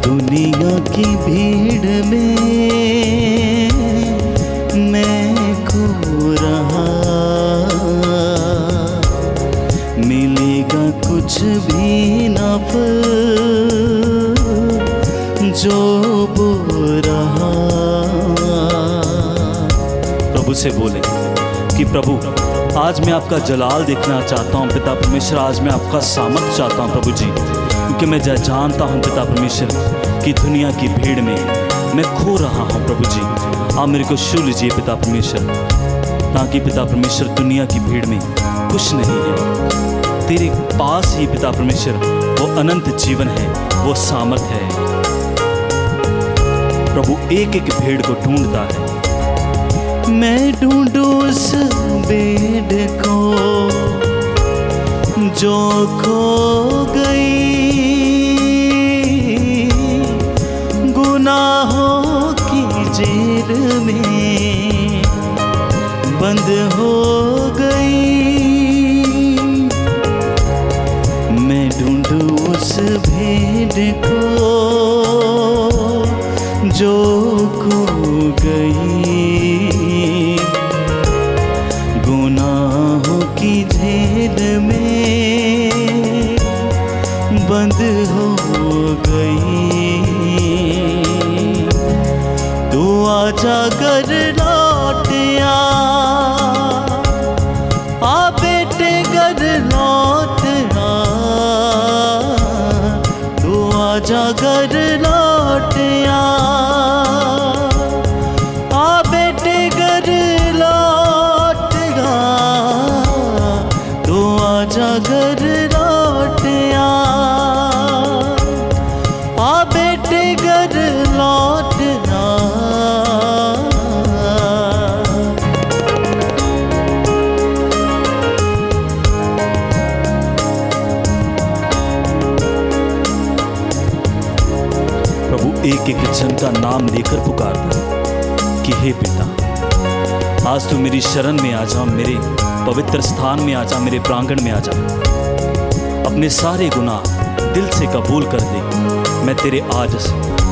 दुनिया की भीड़ में मैं खो रहा, मिलेगा कुछ भी ना फल जो बो रहा। प्रभु से बोले कि प्रभु आज मैं आपका जलाल देखना चाहता हूँ पिता परमेश्वर, आज मैं आपका सामर्थ चाहता हूँ प्रभु जी, क्योंकि मैं जानता हूँ पिता परमेश्वर कि दुनिया की भीड़ में मैं खो रहा हूँ प्रभु जी। आप मेरे को छू लीजिए पिता परमेश्वर, ताकि पिता परमेश्वर दुनिया की भीड़ में कुछ नहीं है, तेरे पास ही पिता परमेश्वर वो अनंत जीवन है, वो सामर्थ है। प्रभु एक एक भेड़ को ढूंढता है, मैं ढूंढूं उस भेड़ को जो खो गई, गुनाहों की जेल में बंद हो गई। मैं ढूंढूं उस भेड़ को जो खो गई, गुनाहों की जेल में बंद हो गई। तू आजा घर लौट आ बेटे घर लौट आ, तू आजा घर लौट आ बेटे घर लौट आ, तू आजा घर लौट आ बेटे घर लौट आ। एक एक जन का नाम लेकर पुकारता है कि हे पिता, आज तू मेरी शरण में आ जा, मेरे पवित्र स्थान में आ जा, मेरे प्रांगण में आ जा। अपने सारे गुनाह दिल से कबूल कर दे, मैं तेरे आज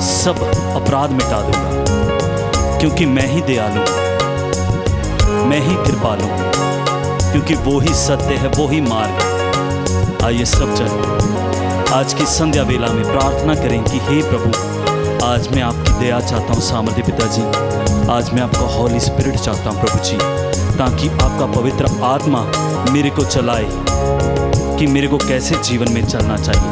सब अपराध मिटा दूंगा, क्योंकि मैं ही दयालु, मैं ही कृपालु, क्योंकि वो ही सत्य है, वो ही मार्ग है। आइए सब जन आज की संध्या वेला में प्रार्थना करें कि हे प्रभु, आज मैं आपकी दया चाहता हूँ सामर्थ्य पिताजी, आज मैं आपका हॉली स्पिरिट चाहता हूँ प्रभु जी, ताकि आपका पवित्र आत्मा मेरे को चलाए कि मेरे को कैसे जीवन में चलना चाहिए।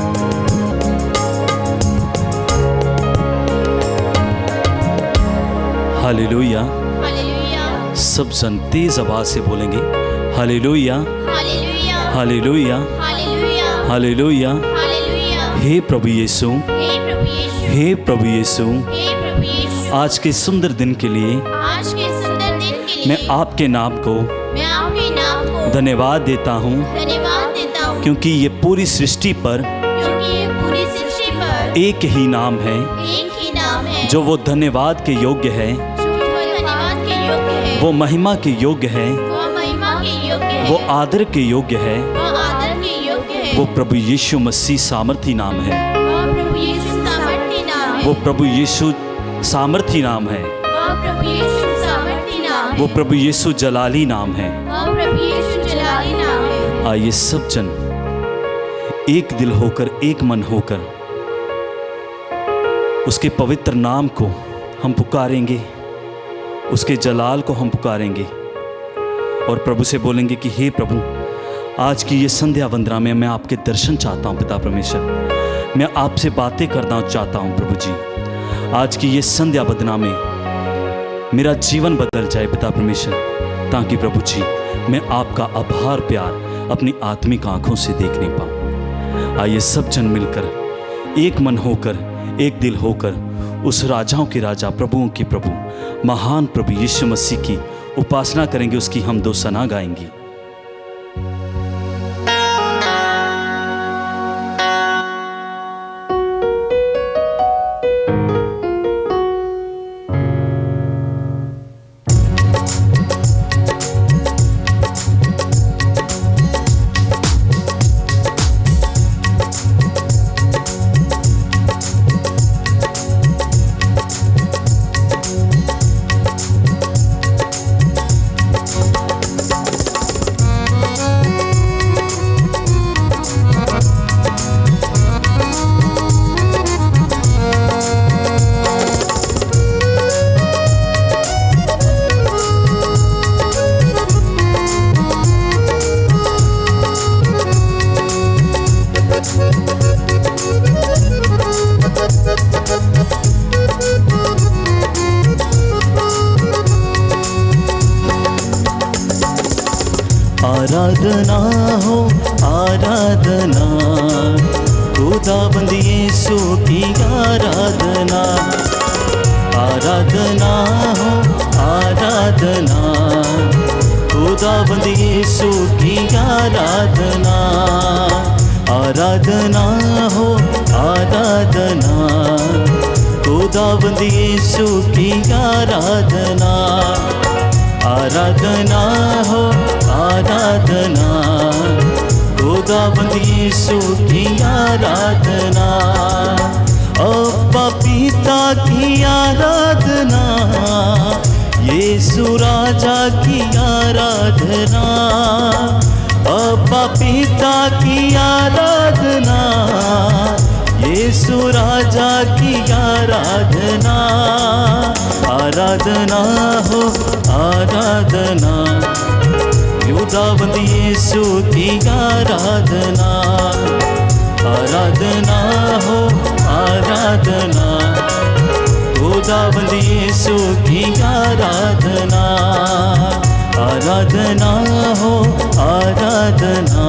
हालेलुया, हालेलुया। सब जन तेज आवाज से बोलेंगे हालेलुया, हालेलुया, हालेलुया, हालेलुया, हालेलुया। हे प्रभु यीशु, हे प्रभु यीशु, आज के सुंदर दिन के लिए मैं आपके नाम को धन्यवाद देता हूँ, क्योंकि ये पूरी सृष्टि पर एक ही नाम है जो वो धन्यवाद के योग्य है, वो महिमा के योग्य है, वो आदर के योग्य है, वो प्रभु यीशु मसीह सामर्थी नाम है, वो प्रभु यीशु सामर्थी नाम है, वो प्रभु यीशु जलाली नाम है। आइए सब जन एक दिल होकर, एक मन होकर उसके पवित्र नाम को हम पुकारेंगे, उसके जलाल को हम पुकारेंगे और प्रभु से बोलेंगे कि हे प्रभु, आज की ये संध्या वंदना में मैं आपके दर्शन चाहता हूँ पिता परमेश्वर, मैं आपसे बातें करना चाहता हूँ प्रभु जी। आज की ये संध्या वंदना में मेरा जीवन बदल जाए पिता परमेश्वर, ताकि प्रभु जी मैं आपका आभार प्यार अपनी आत्मिक आंखों से देख नहीं पाऊँ। आइए सब जन मिलकर एक मन होकर, एक दिल होकर उस राजाओं के राजा, प्रभुओं के प्रभु, महान प्रभु यीशु मसीह की उपासना करेंगे, उसकी हम दो सना गाएंगे। आराधना हो आराधना, खुदाबंद यीशु की आराधना। आराधना हो आराधना, खुदाबंद यीशु की आराधना। आराधना हो आराधना, खुदाबंद यीशु की आराधना। आराधना हो आराधना, खुदाबंद यीशु की आराधना। अब्बा पिता की आराधना, यीशु राजा की आराधना। अब्बा पिता की आराधना, यीशु राजा की आराधना। आराधना हो आराधना, खुदाबंद यीशु की आराधना। आराधना हो आराधना, खुदाबंद यीशु की आराधना। आराधना हो आराधना,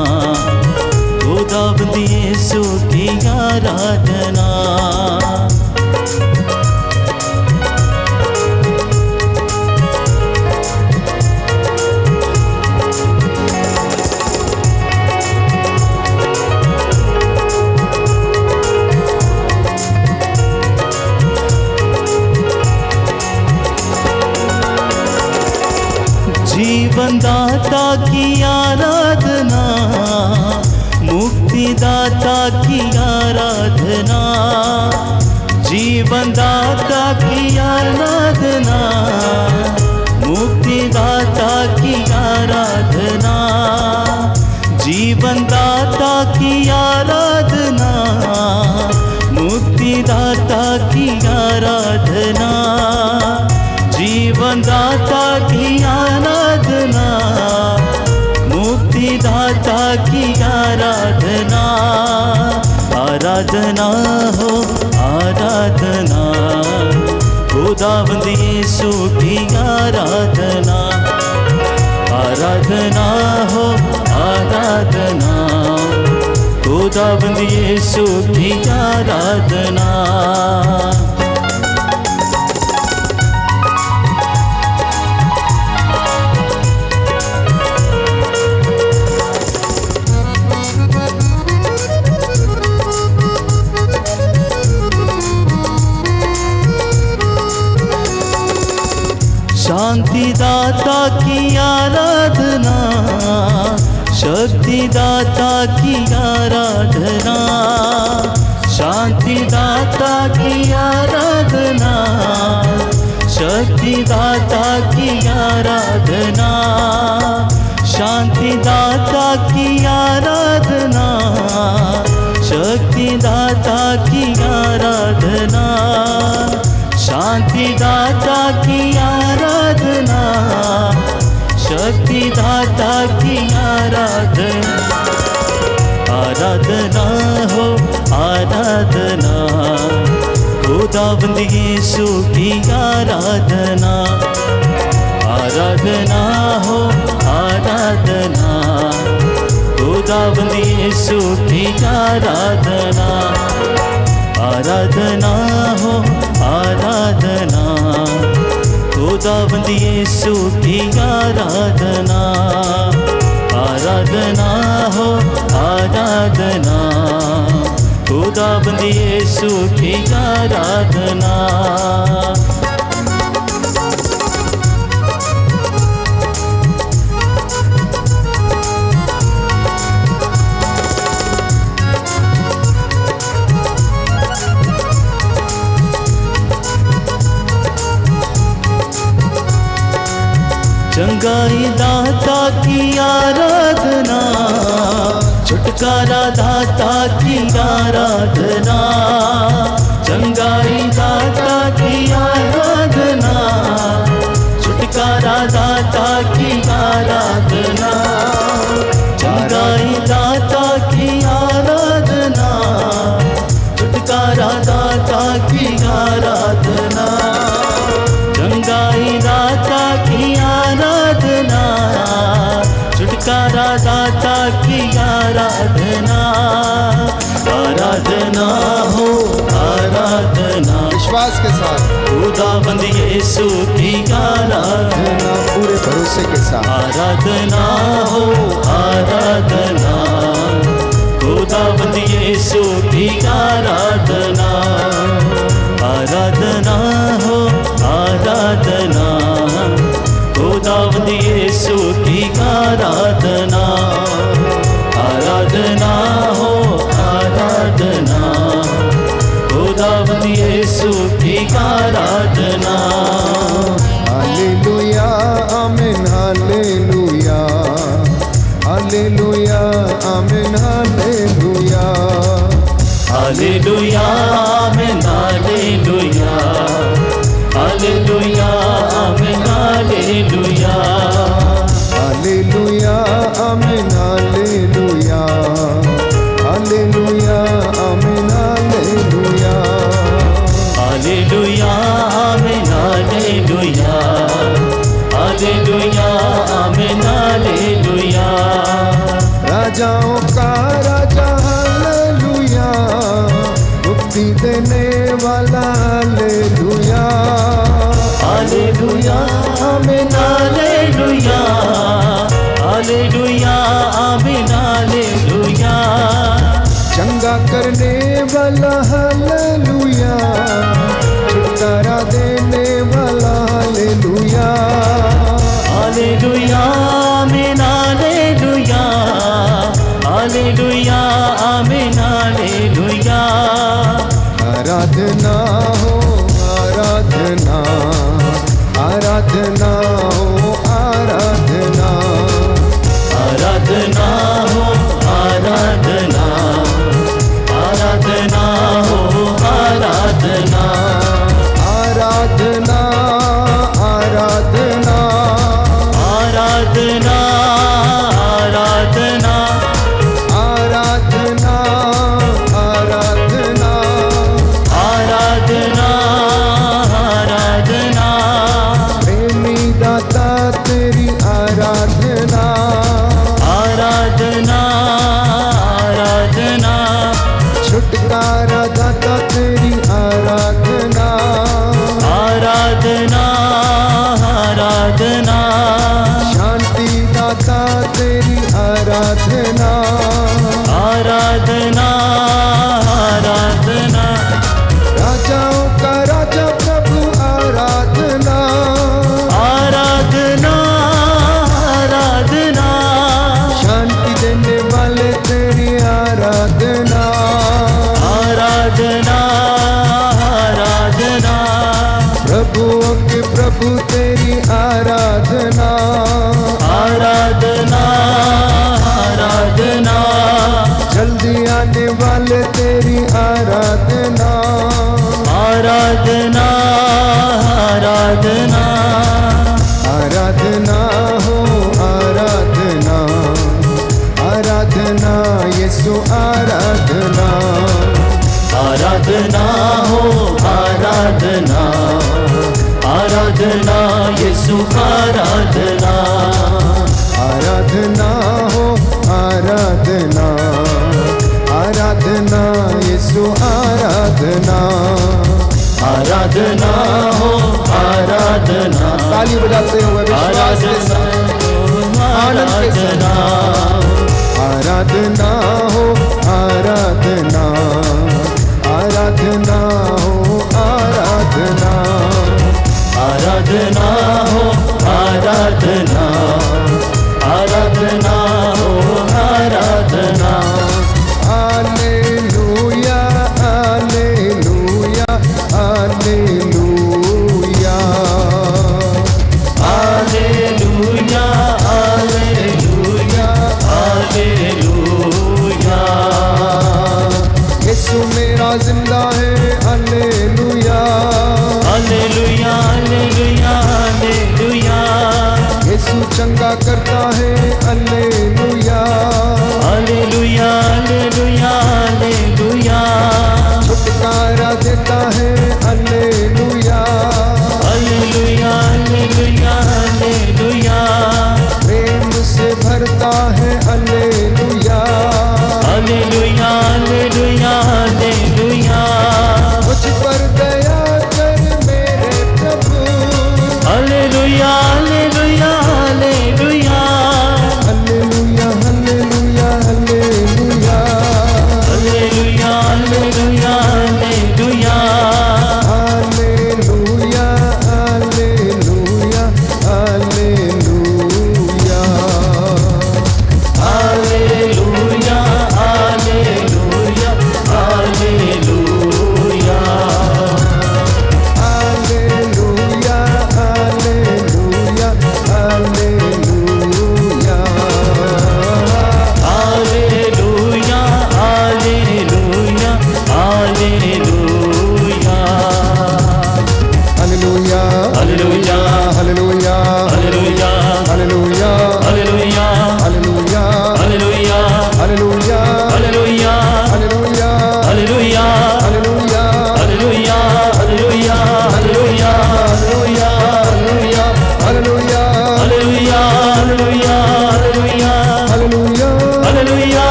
खुदाबंद यीशु की आराधना। जीवनदाता की आराधना, मुक्तिदाता की आराधना। जीवनदाता की आराधना, मुक्तिदाता की आराधना। जीवनदाता की आराधना, मुक्तिदाता की आराधना। जीवनदाता की आराधना, मुक्तिदाता की आराधना। आराधना हो आराधना, खुदाबंद यीशु की आराधना। आराधना हो आराधना, खुदाबंद यीशु की आराधना। शांतिदाता की आराधना, शक्तिदाता की आराधना। शांतिदाता की आराधना, शक्तिदाता की आराधना। शांतिदाता की आराधना, शक्तिदाता की आराधना। शांतिदाता की आराधना, शक्तिदाता की आराधना। आराधना हो आराधना, खुदाबंद यीशु की आराधना। आराधना हो आराधना, खुदाबंद यीशु की आराधना। आराधना हो आराधना, खुदाबंद यीशु की आराधना। आराधना हो आराधना, खुदाबंद यीशु की आराधना। चंगाई दाता की आराधना, छुटकारा दाता की आराधना। चंगाई दाता की आराधना, छुटकारा दाता की आराधना। चंगाई दाता की आराधना, छुटकारा दाता की आराधना। चंगाई दाता की आराधना, छुटकारा की आराधना, आराधना हो आराधना, विश्वास के साथ खुदाबंद यीशु की आराधना, पूरे भरोसे के साथ आराधना हो आराधना, खुदाबंद यीशु की आराधना, आराधना हो आराधना, खुदाबंद यीशु की आराधना, आराधना हो आराधना, खुदाबंद यीशु की आराधना। हालेलुया आमीन हालेलुया, हालेलुया आमीन हालेलुया, हालेलुया आमीन हालेलुया, हालेलुया आमीन हालेलुया, हालेलुया आमीन हालेलुया, हालेलुया आमीन हालेलुया, हालेलुया आमीन हालेलुया, हालेलुया आमीन हालेलुया, राजाओं का राजा हालेलुया, मुक्ति देने वाला हालेलुया, हालेलुया आमीन हालेलुया, हालेलुया आमीन हालेलुया, चंगा करने वाला हालेलुया, छुटकारा देने वाला हालेलुया, हालेलुया आमीन हालेलुया, हालेलुया आमीन हालेलुया, आराधना हो आराधना, आराधना हो आराधना, आराधना हो आराधना, आराधना हो आराधना, आराधना आराधना, आराधना आराधना, आराधना आराधना, आराधना आराधना, प्रेमी दाता तेरी आराधना, आराधना आराधना, छुटकारा दाता तेरी आराधना, आराधना आराधना, शांति दाता तेरी आराधना, आराधना आराधना, राजाओं का राजा प्रभु आराधना, आराधना आराधना, शांति देने वाले तेरी आराधना, आराधना आराधना, प्रभुओं के प्रभु तेरी आराधना, आराधना आराधना, जल्दी आने वाले तेरी आराधना, आराधना आराधना, आराधना हो आराधना, आराधना यीशु आराधना, आराधना हो आराधना, आराधना यीशु आराधना, आराधना हो आराधना, आराधना यीशु आराधना, आराधना हो आराधना, ताली बजाते हुए विश्वास के साथ आनंद के साथ, आराधना हो आराधना, आराधना हो आराधना, आराधना हो आराधना, आराधना हो आराधना, हालेलुया हालेलुया हालेलुया, हालेलुया हालेलुया हालेलुया,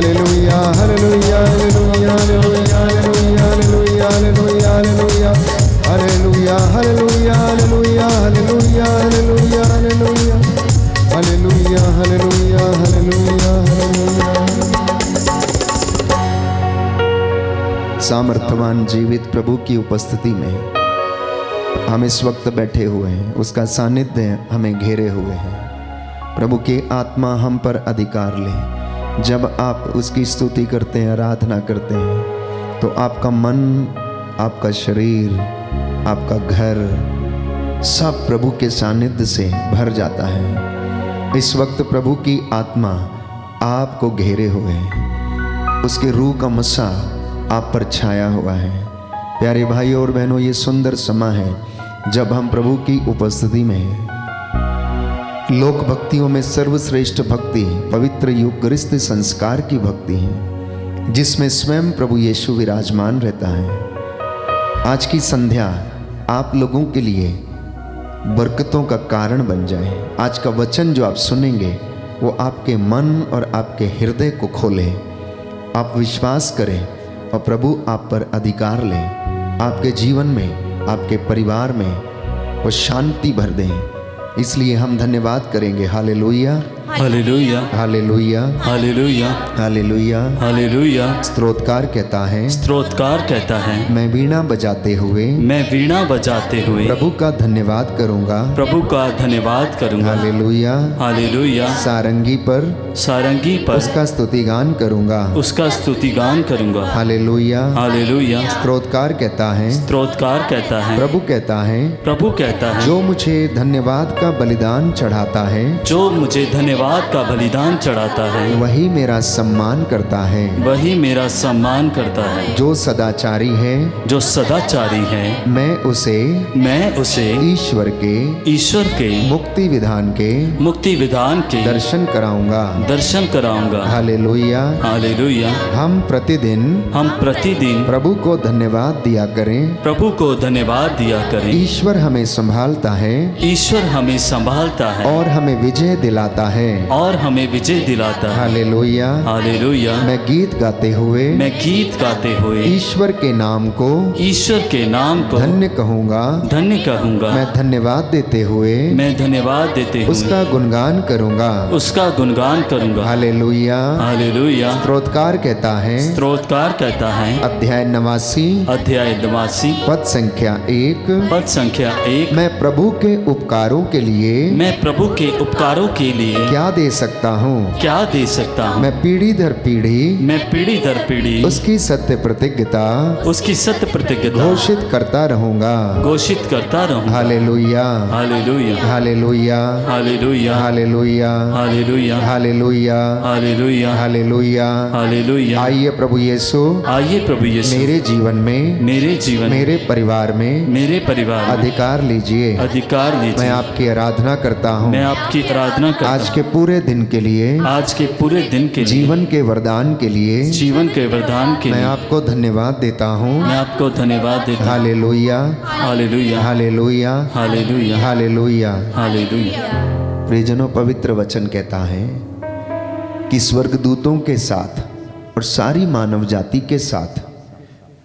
हालेलुया हालेलुया हालेलुया हालेलुया हालेलुया हालेलुया हालेलुया हालेलुया हालेलुया हालेलुया हालेलुया हालेलुया हालेलुया हालेलुया हालेलुया हालेलुया हालेलुया हालेलुया। सामर्थ्यवान जीवित प्रभु की उपस्थिति में हम इस वक्त बैठे हुए हैं, उसका सानिध्य हमें घेरे हुए हैं। प्रभु की आत्मा हम पर अधिकार ले। जब आप उसकी स्तुति करते हैं, आराधना करते हैं, तो आपका मन, आपका शरीर, आपका घर सब प्रभु के सानिध्य से भर जाता है। इस वक्त प्रभु की आत्मा आपको घेरे हुए है, उसके रूह का मसा आप पर छाया हुआ है। प्यारे भाइयों और बहनों, ये सुंदर समय है जब हम प्रभु की उपस्थिति में हैं। लोक भक्तियों में सर्वश्रेष्ठ भक्ति पवित्र यूकरिस्त संस्कार की भक्ति है, जिसमें स्वयं प्रभु यीशु विराजमान रहता है। आज की संध्या आप लोगों के लिए बरकतों का कारण बन जाए। आज का वचन जो आप सुनेंगे वो आपके मन और आपके हृदय को खोले, आप विश्वास करें और प्रभु आप पर अधिकार लें। आपके जीवन में, आपके परिवार में वो शांति भर दें। इसलिए हम धन्यवाद करेंगे। हालेलुया हालेलुया हालेलुया हालेलुया हालेलुया हालेलुया। स्तोत्रकार कहता है, स्तोत्रकार कहता है, मैं वीणा बजाते हुए मैं वीणा बजाते हुए प्रभु का धन्यवाद करूंगा। प्रभु का धन्यवाद करूंगा। Hallelujah hallelujah. सारंगी पर सारंगी पर उसका स्तुतिगान करूंगा। उसका स्तुतिगान करूंगा। हालेलुया हालेलुया। स्तोत्रकार कहता है, स्तोत्रकार कहता है, प्रभु कहता है, प्रभु कहता है, जो मुझे धन्यवाद का बलिदान चढ़ाता है, जो मुझे धन्यवाद का बलिदान चढ़ाता है, वही मेरा सम्मान करता है। वही मेरा सम्मान करता है। जो सदाचारी है, जो सदाचारी है, मैं उसे ईश्वर के मुक्ति विधान के विधान के दर्शन कराऊंगा। Hallelujah hallelujah. हम प्रतिदिन प्रभु को धन्यवाद दिया करें। प्रभु को धन्यवाद दिया करें। ईश्वर हमें संभालता है, ईश्वर हमें संभालता है और हमें विजय दिलाता है। Hallelujah hallelujah. मैं गीत गाते हुए ईश्वर के नाम को धन्य कहूंगा। मैं धन्यवाद देते हुए उसका गुणगान करूंगा। हालेलुया हालेलुया। स्तोत्रकार कहता है, अध्याय 89 पद संख्या 1, मैं प्रभु के उपकारों के लिए क्या दे सकता हूँ। मैं पीढ़ी दर पीढ़ी उसकी सत्य प्रतिज्ञता घोषित करता रहूंगा। हालेलुया हालेलुया हालेलुया हालेलुया हालेलुया हालेलुया हालेलुया हालेलुया हालेलुया हालेलुया। आइए प्रभु यीशु मेरे जीवन में, मेरे परिवार में अधिकार लीजिए। मैं आपकी आराधना करता हूँ। आज के पूरे दिन के लिए, जीवन के वरदान के लिए मैं आपको धन्यवाद देता हूँ। हालेलुया हालेलुया हालेलुया हालेलुया हालेलुया। हालेलुया। प्रियजनों, पवित्र वचन कहता है कि स्वर्गदूतों के साथ और सारी मानव जाति के साथ,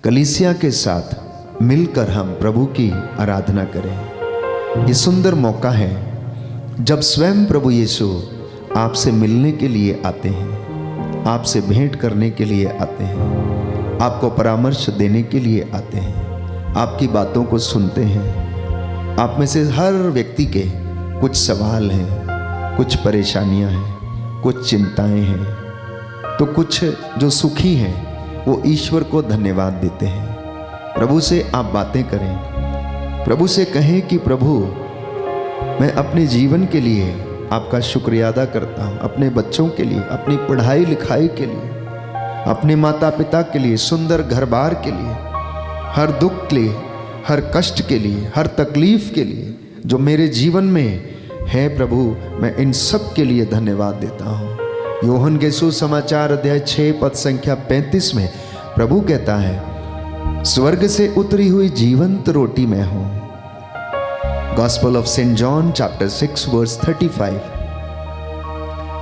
कलीसिया के साथ मिलकर हम प्रभु की आराधना करें। ये सुंदर मौका है जब स्वयं प्रभु यीशु आपसे मिलने के लिए आते हैं, आपसे भेंट करने के लिए आते हैं, आपको परामर्श देने के लिए आते हैं, आपकी बातों को सुनते हैं। आप में से हर व्यक्ति के कुछ सवाल हैं, कुछ परेशानियां हैं, कुछ चिंताएं हैं, तो कुछ जो सुखी हैं वो ईश्वर को धन्यवाद देते हैं। प्रभु से आप बातें करें, प्रभु से कहें कि प्रभु, मैं अपने जीवन के लिए आपका शुक्रिया अदा करता हूँ, अपने बच्चों के लिए, अपनी पढ़ाई लिखाई के लिए, अपने माता पिता के लिए, सुंदर घर बार के लिए, हर दुख के लिए, हर कष्ट के लिए, हर तकलीफ के लिए जो मेरे जीवन में है। प्रभु, मैं इन सब के लिए धन्यवाद देता हूँ। यूहन्ना के सुसमाचार अध्याय 6 पद संख्या 35 में प्रभु कहता है, स्वर्ग से उतरी हुई जीवंत रोटी मैं हूँ। Gospel of St. John chapter 6 verse 35।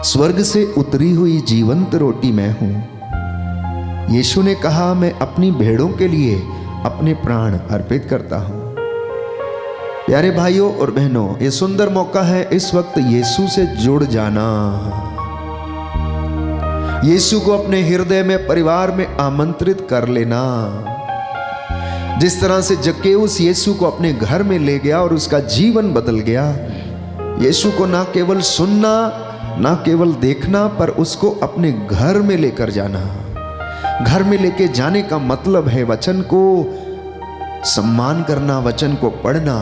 स्वर्ग से उतरी हुई जीवंत रोटी मैं हूं। यीशु ने कहा, मैं अपनी भेड़ों के लिए अपने प्राण अर्पित करता हूं। प्यारे भाइयों और बहनों, ये सुंदर मौका है इस वक्त यीशु से जुड़ जाना, यीशु को अपने हृदय में, परिवार में आमंत्रित कर लेना। जिस तरह से जक्केउस यीशु को अपने घर में ले गया और उसका जीवन बदल गया, यीशु को ना केवल सुनना, ना केवल देखना, पर उसको अपने घर में लेकर जाना। घर में लेके जाने का मतलब है वचन को सम्मान करना, वचन को पढ़ना,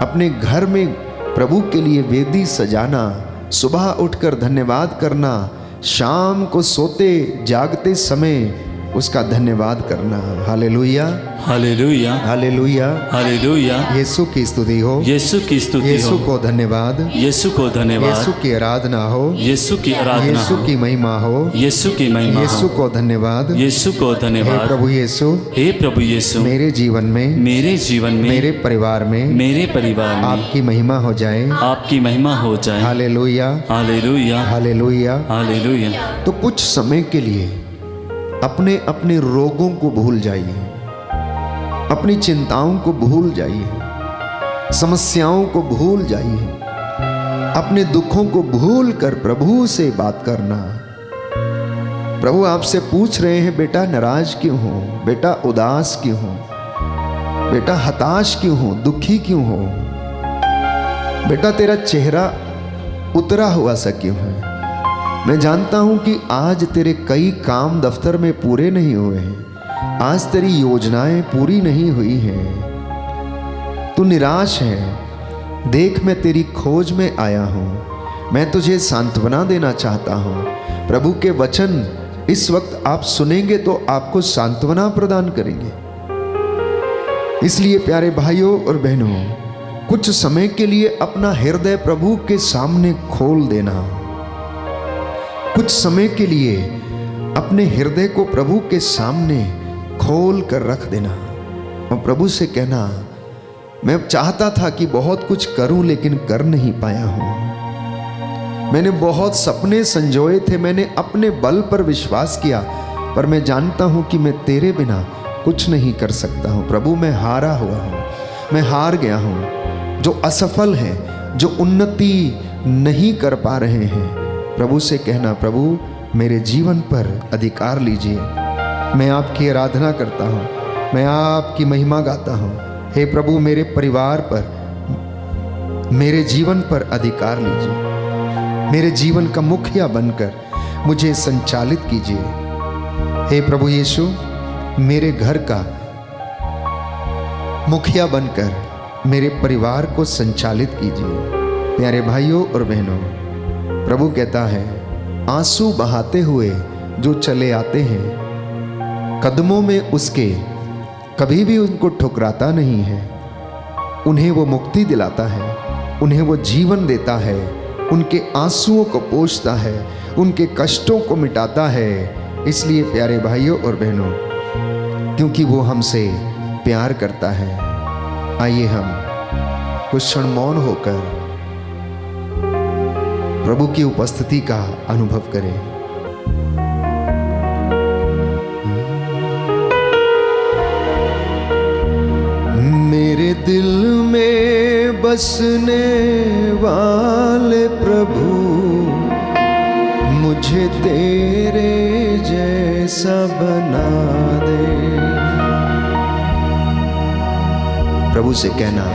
अपने घर में प्रभु के लिए वेदी सजाना, सुबह उठकर धन्यवाद करना, शाम को सोते जागते समय उसका धन्यवाद करना। हालेलुया, हालेलुया, हालेलुया, हालेलुया। यीशु की स्तुति हो, यीशु की स्तुति यीशु हो, को धन्यवाद, यीशु को धन्यवाद, यीशु की आराधना हो, यीशु की आराधना यीशु हो, की महिमा हो, यीशु की महिमा यीशु हो, को धन्यवाद, यीशु को हे धन्यवाद। प्रभु यीशु, हे प्रभु यीशु, मेरे जीवन में, मेरे जीवन में, मेरे परिवार में मेरे परिवार में आपकी महिमा हो जाए। आपकी महिमा हो जाए। हालेलुया, हालेलुया, हालेलुया। हालेलुया। तो कुछ समय के लिए अपने अपने रोगों को भूल जाइए, अपनी चिंताओं को भूल जाइए, समस्याओं को भूल जाइए, अपने दुखों को भूल कर प्रभु से बात करना। प्रभु आपसे पूछ रहे हैं, बेटा नाराज क्यों हो, बेटा उदास क्यों हो, बेटा हताश क्यों हो, दुखी क्यों हो, बेटा तेरा चेहरा उतरा हुआ सा क्यों है। मैं जानता हूं कि आज तेरे कई काम दफ्तर में पूरे नहीं हुए हैं, आज तेरी योजनाएं पूरी नहीं हुई हैं, तू निराश है। देख, मैं तेरी खोज में आया हूं, मैं तुझे सांत्वना देना चाहता हूं। प्रभु के वचन इस वक्त आप सुनेंगे तो आपको सांत्वना प्रदान करेंगे। इसलिए प्यारे भाइयों और बहनों, कुछ समय के लिए अपना हृदय प्रभु के सामने खोल देना, कुछ समय के लिए अपने हृदय को प्रभु के सामने खोल कर रख देना और प्रभु से कहना, मैं चाहता था कि बहुत कुछ करूं लेकिन कर नहीं पाया हूं। मैंने बहुत सपने संजोए थे, मैंने अपने बल पर विश्वास किया, पर मैं जानता हूं कि मैं तेरे बिना कुछ नहीं कर सकता हूं। प्रभु, मैं हारा हुआ हूं, मैं हार गया हूं। जो असफल हैं, जो उन्नति नहीं कर पा रहे हैं, प्रभु से कहना, प्रभु मेरे जीवन पर अधिकार लीजिए। मैं आपकी आराधना करता हूँ, मैं आपकी महिमा गाता हूँ। हे प्रभु, मेरे परिवार पर, मेरे जीवन पर अधिकार लीजिए। मेरे जीवन का मुखिया बनकर मुझे संचालित कीजिए। हे प्रभु यीशु, मेरे घर का मुखिया बनकर मेरे परिवार को संचालित कीजिए। प्यारे भाइयों और बहनों, प्रभु कहता है, आंसू बहाते हुए जो चले आते हैं, कदमों में उसके कभी भी उनको ठुकराता नहीं है। उन्हें वो मुक्ति दिलाता है, उन्हें वो जीवन देता है, उनके आंसुओं को पोंछता है, उनके कष्टों को मिटाता है। इसलिए प्यारे भाइयों और बहनों, क्योंकि वो हमसे प्यार करता है, आइए हम कुछ क्षण मौन होकर प्रभु की उपस्थिति का अनुभव करें। मेरे दिल में बसने वाले प्रभु, मुझे तेरे जैसा बना दे। प्रभु से कहना,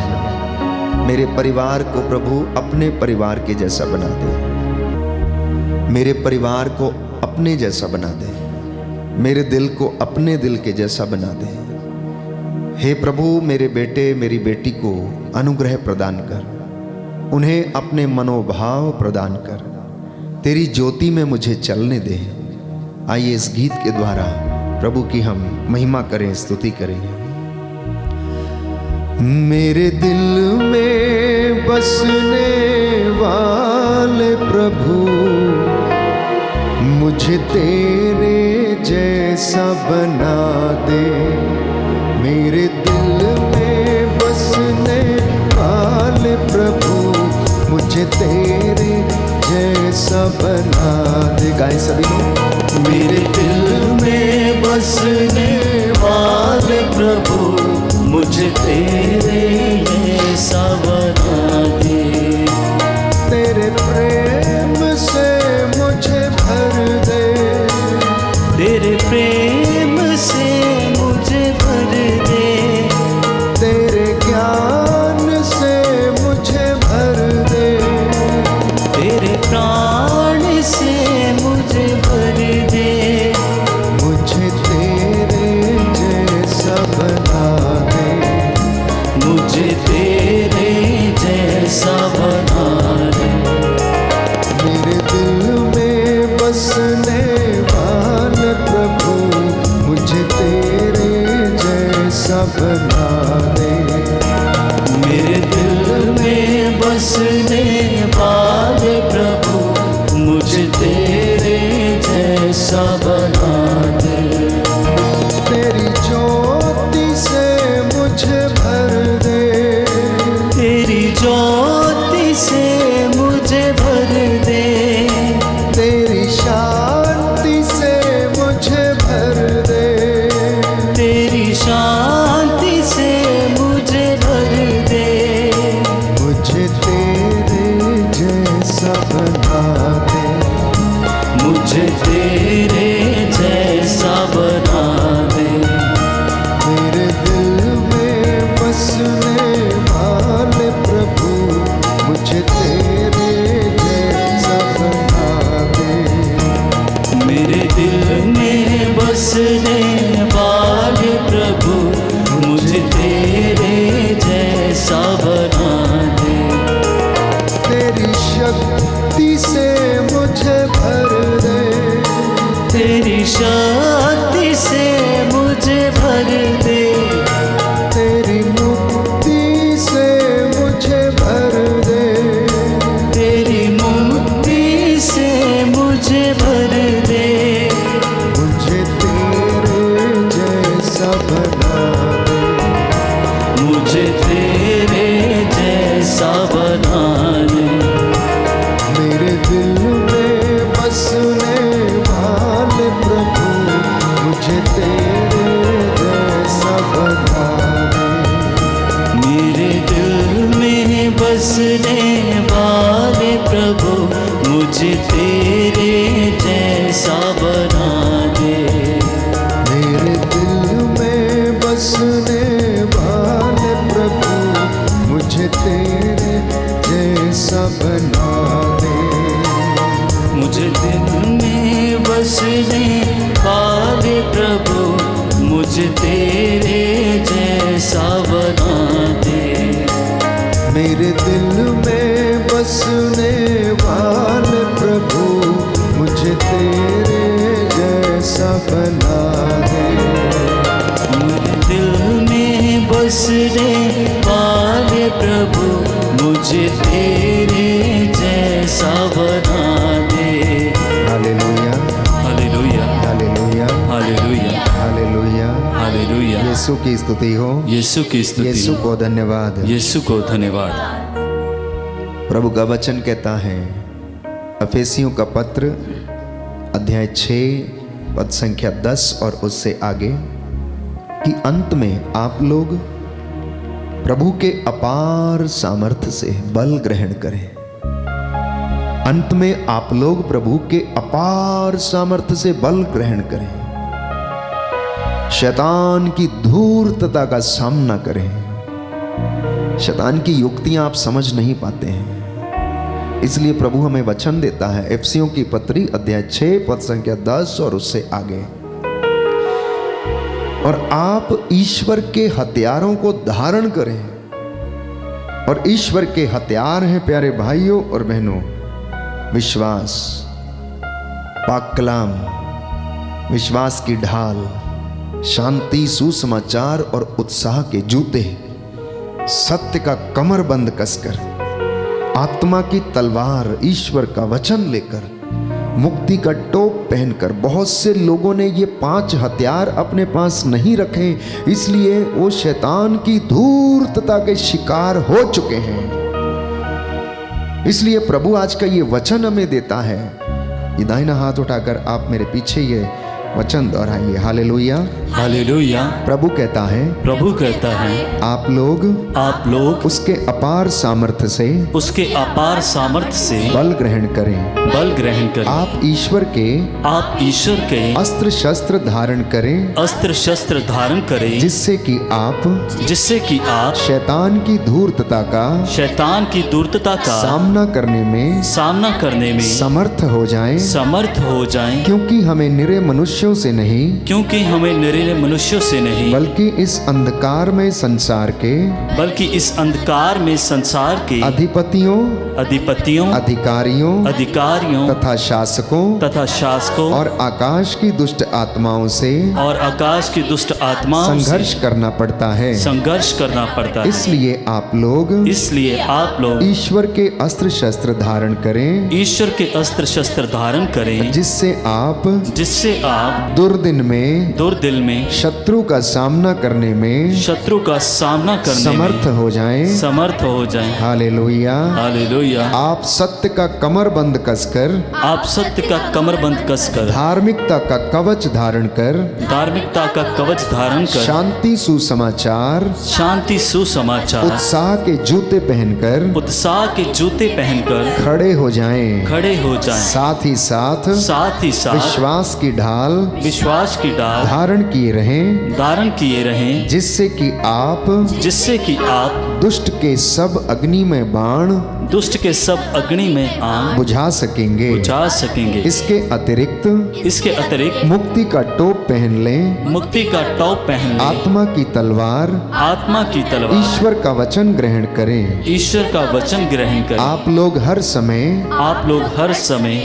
मेरे परिवार को प्रभु अपने परिवार के जैसा बना दे, मेरे परिवार को अपने जैसा बना दे, मेरे दिल को अपने दिल के जैसा बना दे। हे प्रभु, मेरे बेटे मेरी बेटी को अनुग्रह प्रदान कर, उन्हें अपने मनोभाव प्रदान कर, तेरी ज्योति में मुझे चलने दे। आइए इस गीत के द्वारा प्रभु की हम महिमा करें, स्तुति करें। मेरे दिल में बसने वाले प्रभु, मुझे तेरे जैसा बना दे। मेरे दिल में बसने वाले प्रभु, मुझे तेरे जैसा जैसा बना दे। गाएं सभी लोग। मेरे दिल में बसने वाले प्रभु मुझे तेरे जैसा बना दे। तेरे प्रेम से मुझे भर दे। तेरे प्रेम से मुझे भर दे। तेरे ज्ञान से मुझे भर दे। तेरे प्राण से मुझे भर दे। मुझे तेरे जैसा बना दे। मुझे तेरे जैसा बना दे। मेरे दिल में बसने वाले प्रभु मुझे तेरे जैसा बना दे। मेरे दिल में बसने वाले प्रभु मुझे तेरे जैसा बना दे। तेरी ज्योति से मुझे भर दे। तेरी ज्योति से मुझे भर दे। तेरी शांति से मुझे भर दे। तेरी शांति से मुझे भर दे। मुझे तेरे जैसा बना दे। मुझे तेरे जैसा बना दे। मेरे दिल में बसने वाले प्रभु मुझे तेरे जैसा बना दे। मेरे दिल में बसने वाले प्रभु मुझे तेरे जैसा बना दे। तेरी शक्ति से मुझे भर दे। तेरी शक्ति से मुझे भर दे। तेरी मुक्ति से मुझे भर दे। तेरी मुक्ति से मुझे भर दे। मुझे तेरे जैसा बना दे। मुझे तेरे जैसा बना दे। मेरे दिल में बसने वाले प्रभु मुझे तेरे जैसा बना दे। मेरे दिल में बसने वाले प्रभु मुझे तेरे जैसा बना दे। मेरे दिल में बसने वाले प्रभु मुझे तेरे जैसा बना दे। मुझे दिल में बसने वाले प्रभु मुझे तेरे जैसा बना दे। मेरे दिल में बसने वाले प्रभु मुझे तेरे जैसा बना दे। मेरे दिल में बसने वाले प्रभु मुझे तेरे जैसा बना दे। हालेलुया हालेलुया हालेलुया हालेलुया हालेलुया। हालेलुया। यीशु की स्तुति हो। यीशु की स्तुति। यीशु को धन्यवाद। यीशु को धन्यवाद। प्रभु का वचन कहता है अफेसियों का पत्र अध्याय 6 पद संख्या 10 और उससे आगे कि अंत में आप लोग प्रभु के अपार सामर्थ्य से बल ग्रहण करें। अंत में आप लोग प्रभु के अपार सामर्थ्य से बल ग्रहण करें। शैतान की धूर्तता का सामना करें। शैतान की युक्तियां आप समझ नहीं पाते हैं, इसलिए प्रभु हमें वचन देता है एफिसियों की पत्री अध्याय 6 पद संख्या 10 और उससे आगे, और आप ईश्वर के हथियारों को धारण करें। और ईश्वर के हथियार हैं प्यारे भाइयों और बहनों, विश्वास, पाक कलाम, विश्वास की ढाल, शांति, सुसमाचार और उत्साह के जूते, सत्य का कमरबंद कसकर, आत्मा की तलवार ईश्वर का वचन लेकर, मुक्ति का टोप पहनकर। बहुत से लोगों ने ये 5 हथियार अपने पास नहीं रखे, इसलिए वो शैतान की धूर्तता के शिकार हो चुके हैं। इसलिए प्रभु आज का ये वचन हमें देता है। ये दाहिना हाथ उठाकर आप मेरे पीछे ये वचन दोहराइए। हालेलुया। हालेलुया। प्रभु कहता है, प्रभु कहता है, आप लोग उसके अपार सामर्थ्य से बल ग्रहण करें। आप ईश्वर के अस्त्र शस्त्र धारण करें, जिससे कि आप शैतान की धूर्तता का सामना करने में समर्थ हो जाएं। क्योंकि हमें निरे मनुष्यों से नहीं, बल्कि इस अंधकार में संसार के अधिपतियों, अधिकारियों तथा शासकों और आकाश की दुष्ट आत्माओं से संघर्ष करना पड़ता है। इसलिए आप लोग ईश्वर के अस्त्र शस्त्र धारण करें, जिससे आप दुर्दिन में शत्रु का सामना करने में समर्थ हो जाएं। हालेलुया। आप सत्य का कमरबंद कसकर धार्मिकता का कवच धारण कर शांति सुसमाचार उत्साह के जूते पहनकर खड़े हो जाएं। साथ ही साथ विश्वास की ढाल धारण किए रहें, जिससे कि आप दुष्ट के सब अग्नि में बाण बुझा सकेंगे। इसके अतिरिक्त मुक्ति का टोप पहन लें। आत्मा की तलवार ईश्वर का वचन ग्रहण करें। आप लोग हर समय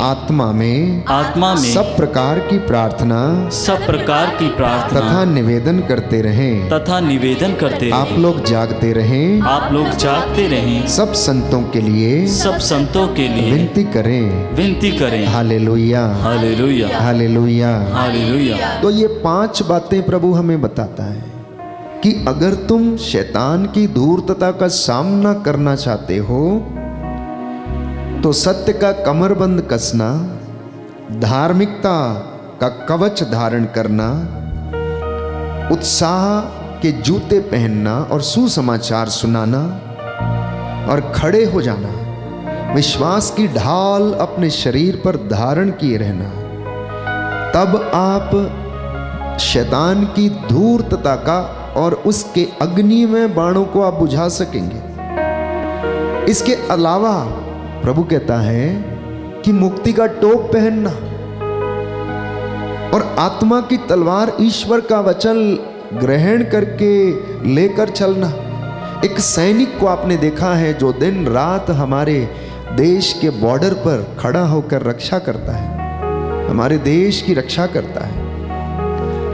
आत्मा में सब प्रकार की प्रार्थना तथा निवेदन करते रहें। आप लोग जागते रहें। सब संतों के लिए विनती करें। हालेलुया। तो ये 5 बातें प्रभु हमें बताता है कि अगर तुम शैतान की धूर्तता का सामना करना चाहते हो तो सत्य का कमरबंद कसना, धार्मिकता का कवच धारण करना, उत्साह के जूते पहनना और सुसमाचार सुनाना और खड़े हो जाना, विश्वास की ढाल अपने शरीर पर धारण किए रहना, तब आप शैतान की धूर्तता का और उसके अग्नि में बाणों को आप बुझा सकेंगे। इसके अलावा प्रभु कहता है कि मुक्ति का टोप पहनना और आत्मा की तलवार ईश्वर का वचन ग्रहण करके लेकर चलना। एक सैनिक को आपने देखा है जो दिन रात हमारे देश के बॉर्डर पर खड़ा होकर रक्षा करता है, हमारे देश की रक्षा करता है।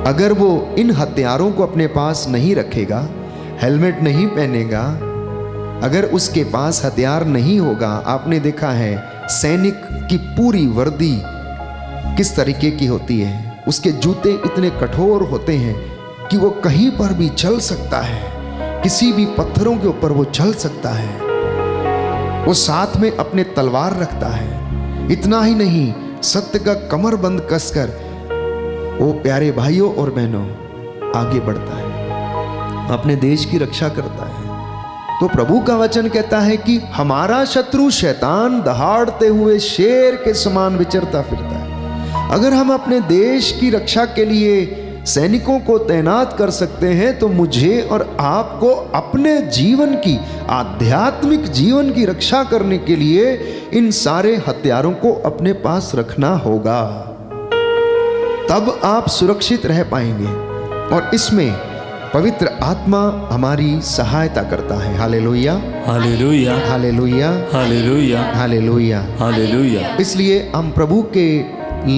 अगर वो इन हथियारों को अपने पास नहीं रखेगा, हेलमेट नहीं पहनेगा, अगर उसके पास हथियार नहीं होगा, आपने देखा है सैनिक की पूरी वर्दी किस तरीके की होती है, उसके जूते इतने कठोर होते हैं कि वो कहीं पर भी चल सकता है, किसी भी पत्थरों के ऊपर वो चल सकता है। वो साथ में अपने तलवार रखता है। इतना ही नहीं, सत्य का कमरबंद कसकर वो प्यारे भाइयों और बहनों आगे बढ़ता है, अपने देश की रक्षा करता है। तो प्रभु का वचन कहता है कि हमारा शत्रु शैतान दहाड़ते हुए शेर के समान विचरता फिरता है। अगर हम अपने देश की रक्षा के लिए सैनिकों को तैनात कर सकते हैं तो मुझे और आपको अपने जीवन की, आध्यात्मिक जीवन की रक्षा करने के लिए इन सारे हथियारों को अपने पास रखना होगा। तब आप सुरक्षित रह पाएंगे और इसमें पवित्र आत्मा हमारी सहायता करता है। हालेलुया, हालेलुया, हालेलुया, हालेलुया, हालेलुया, हालेलुया। इसलिए हम प्रभु के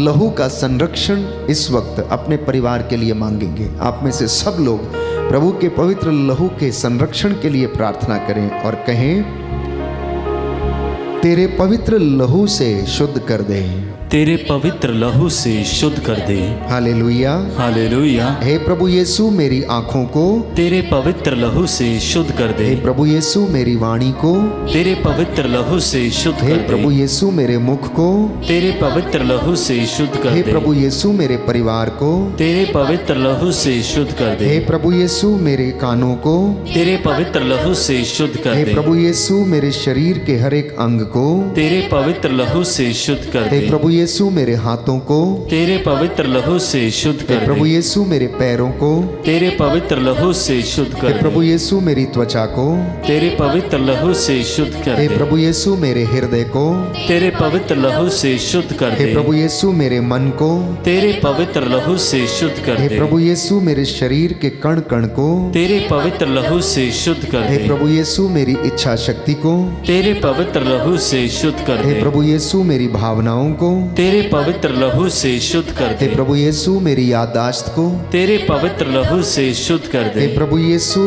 लहू का संरक्षण इस वक्त अपने परिवार के लिए मांगेंगे। आप में से सब लोग प्रभु के पवित्र लहू के संरक्षण के लिए प्रार्थना करें और कहें, तेरे पवित्र लहू से शुद्ध कर दे, तेरे पवित्र लहू से शुद्ध कर दे। हालेलुया। हालेलुया। हे प्रभु यीशु मेरी आंखों को तेरे पवित्र लहू से शुद्ध कर दे। हे प्रभु यीशु मेरी वाणी को तेरे पवित्र लहू से शुद्ध हे कर दे। प्रभु यीशु मेरे मुख को तेरे पवित्र लहू से शुद्ध कर हे दे। प्रभु यीशु मेरे परिवार को तेरे पवित्र लहू से शुद्ध कर दे। हे प्रभु यीशु मेरे कानों को तेरे पवित्र लहू से शुद्ध कर हे दे। प्रभु यीशु मेरे शरीर के हर एक अंग को तेरे पवित्र लहू से शुद्ध कर हे दे। प्रभु यीशु मेरे हाथों को तेरे पवित्र लहू से शुद्ध हे कर प्रभु दे। यीशु मेरे पैरों को तेरे पवित्र लहू से शुद्ध हे कर प्रभु दे। यीशु मेरी त्वचा को तेरे पवित्र लहू से शुद्ध कर हे दे। प्रभु यीशु मेरे हृदय को तेरे पवित्र लहू से शुद्ध कर हे दे। प्रभु यीशु मेरे मन को तेरे पवित्र लहू से शुद्ध कर हे दे। प्रभु यीशु मेरे शरीर के कण कण को तेरे पवित्र लहू से शुद्ध कर हे दे। प्रभु यीशु मेरी इच्छा शक्ति को तेरे पवित्र लहू से शुद्ध कर हे दे। प्रभु यीशु मेरी भावनाओं को तेरे पवित्र लहू से शुद्ध कर हे दे। प्रभु यीशु मेरी याददाश्त को तेरे पवित्र लहू से शुद्ध कर हे दे। प्रभु यीशु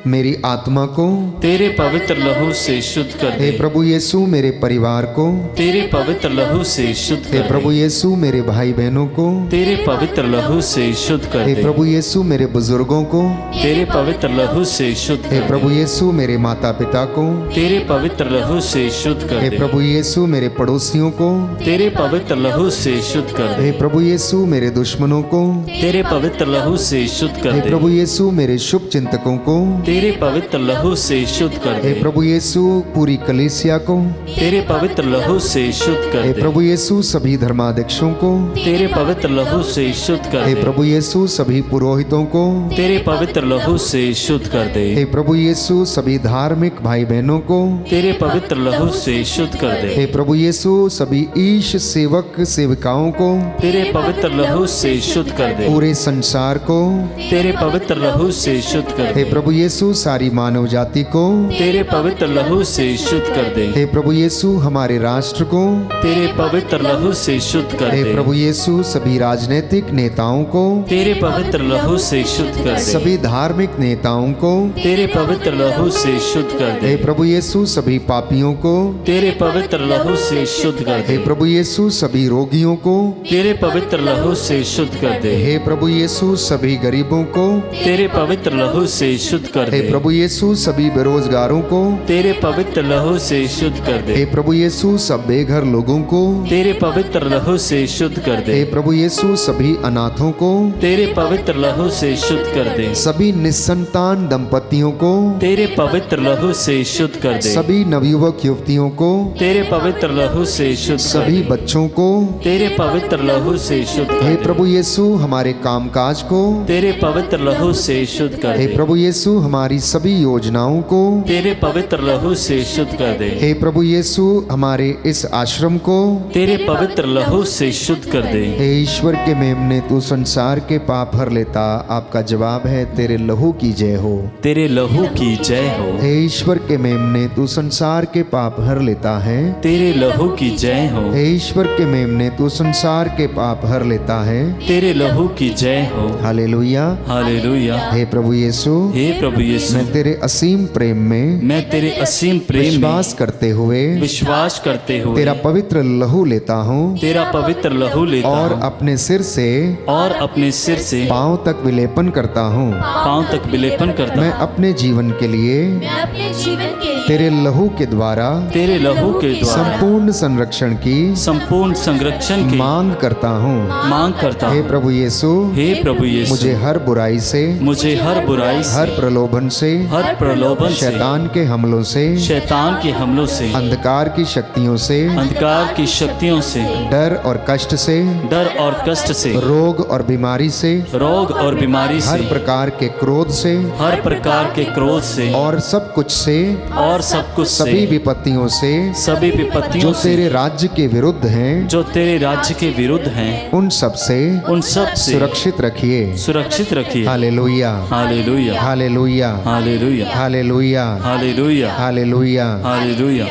मेरी आत्मा को तेरे पवित्र लहू से शुद्ध कर हे दे। प्रभु यीशु मेरे परिवार को तेरे पवित्र लहू से शुद्ध हे कर प्रभु दे। यीशु मेरे भाई बहनों को तेरे पवित्र लहू से शुद्ध कर हे दे। प्रभु यीशु मेरे बुजुर्गों को तेरे पवित्र लहू से शुद्ध हे कर प्रभु दे। यीशु मेरे माता पिता को तेरे पवित्र लहू से शुद्ध कर हे दे। प्रभु यीशु मेरे पड़ोसियों को तेरे पवित्र लहू से शुद्ध कर दे। हे प्रभु यीशु मेरे दुश्मनों को तेरे पवित्र लहू से शुद्ध कर हे दे। प्रभु यीशु मेरे शुभ चिंतकों को तेरे पवित्र लहू से शुद्ध कर हे दे। प्रभु यीशु पूरी कलीसिया को तेरे पवित्र लहू से शुद्ध कर हे दे। प्रभु यीशु सभी धर्माध्यक्षों को तेरे पवित्र लहू से शुद्ध कर हे दे। प्रभु यीशु सभी पुरोहितों को तेरे पवित्र लहू से शुद्ध कर दे। हे प्रभु यीशु सभी धार्मिक भाई बहनों को तेरे पवित्र लहू से शुद्ध कर दे। हे प्रभु यीशु सभी ईश सेवक सेविकाओं को तेरे पवित्र लहू से शुद्ध कर दे। पूरे संसार को तेरे पवित्र लहू से शुद्ध कर हे दे। प्रभु यीशु सारी मानव जाति को तेरे पवित्र लहू से शुद्ध कर दे। हे प्रभु यीशु हमारे राष्ट्र को तेरे पवित्र लहू से शुद्ध कर हे दे। प्रभु यीशु सभी राजनीतिक नेताओं को तेरे पवित्र लहू से शुद्ध कर दे। सभी धार्मिक नेताओं को तेरे पवित्र लहू से शुद्ध कर दे। हे प्रभु यीशु सभी पापियों को तेरे पवित्र लहू से शुद्ध कर हे दे। प्रभु यीशु सभी रोगियों को तेरे पवित्र लहू से शुद्ध कर दे। हे प्रभु यीशु सभी गरीबों को तेरे पवित्र लहू से शुद्ध कर हे दे। प्रभु यीशु सभी बेरोजगारों को तेरे पवित्र लहू से शुद्ध कर दे। हे प्रभु यीशु सब बेघर लोगों को तेरे पवित्र लहू से शुद्ध कर दे। हे प्रभु यीशु सभी अनाथों को तेरे पवित्र लहू से शुद्ध कर दे। सभी निस्संतान दंपतियों को तेरे पवित्र लहू से शुद्ध कर दे। सभी नवयुवक युवतियों को तेरे पवित्र लहू से शुद्ध कर सभी दे। बच्चों को तेरे पवित्र लहू से शुद्ध कर हे दे। प्रभु यीशु हमारे कामकाज को तेरे पवित्र लहू से शुद्ध कर हे दे। प्रभु यीशु हमारी सभी योजनाओं को तेरे पवित्र लहू से शुद्ध कर दे। हे प्रभु यीशु हमारे इस आश्रम को तेरे पवित्र लहू से शुद्ध कर दे। हे ईश्वर के मेमने तू संसार के पाप हर लेता। आपका जवाब है तेरे लहू की जय हो। तेरे लहू की जय हो। हे ईश्वर के मेमने तू संसार के पाप हर लेता है। तेरे लहू की जय हो। हे ईश्वर के मेमने तू संसार के पाप हर लेता है। तेरे लहू की जय हो। हालेलुया। हालेलुया। हे प्रभु यीशु हे प्रभु यीशु, मैं तेरे असीम प्रेम में मैं तेरे असीम प्रेम में विश्वास करते हुए विश्वास करते हुए तेरा पवित्र लहू लेता हूँ तेरा पवित्र लहू लेता और हूँ अपने सिर से और अपने सिर से पांव तक विलेपन करता हूँ। पांव तक विलेपन करता मैं हूँ। अपने जीवन के लिए मैं अपने जीवन के लिए तेरे लहू के द्वारा तेरे लहू के द्वारा संपूर्ण संरक्षण की संपूर्ण संरक्षण की मांग करता हूँ। मांग करता हे हूँ। प्रभु यीशु हे प्रभु यीशु, मुझे हर बुराई से मुझे हर बुराई से, हर प्रलोभन से हर प्रलोभन से, शैतान के हमलों से शैतान के हमलों से, अंधकार की शक्तियों से अंधकार की शक्तियों से, डर और कष्ट से डर और कष्ट से, रोग और बीमारी से रोग और बीमारी हर से, प्रकार के क्रोध से हर प्रकार के क्रोध से और सब कुछ से और सब कुछ सभी से, विपत्तियों से सभी विपत्तियों जो से तेरे राज्य के विरुद्ध हैं जो तेरे राज्य के विरुद्ध हैं उन सब से उन सब से सुरक्षित रखिए। सुरक्षित रखिए। हालेलुया। हालेलुया। हालेलुया। हालेलुया। हालेलुया। हालेलुया। हालेलुया। हालेलुया।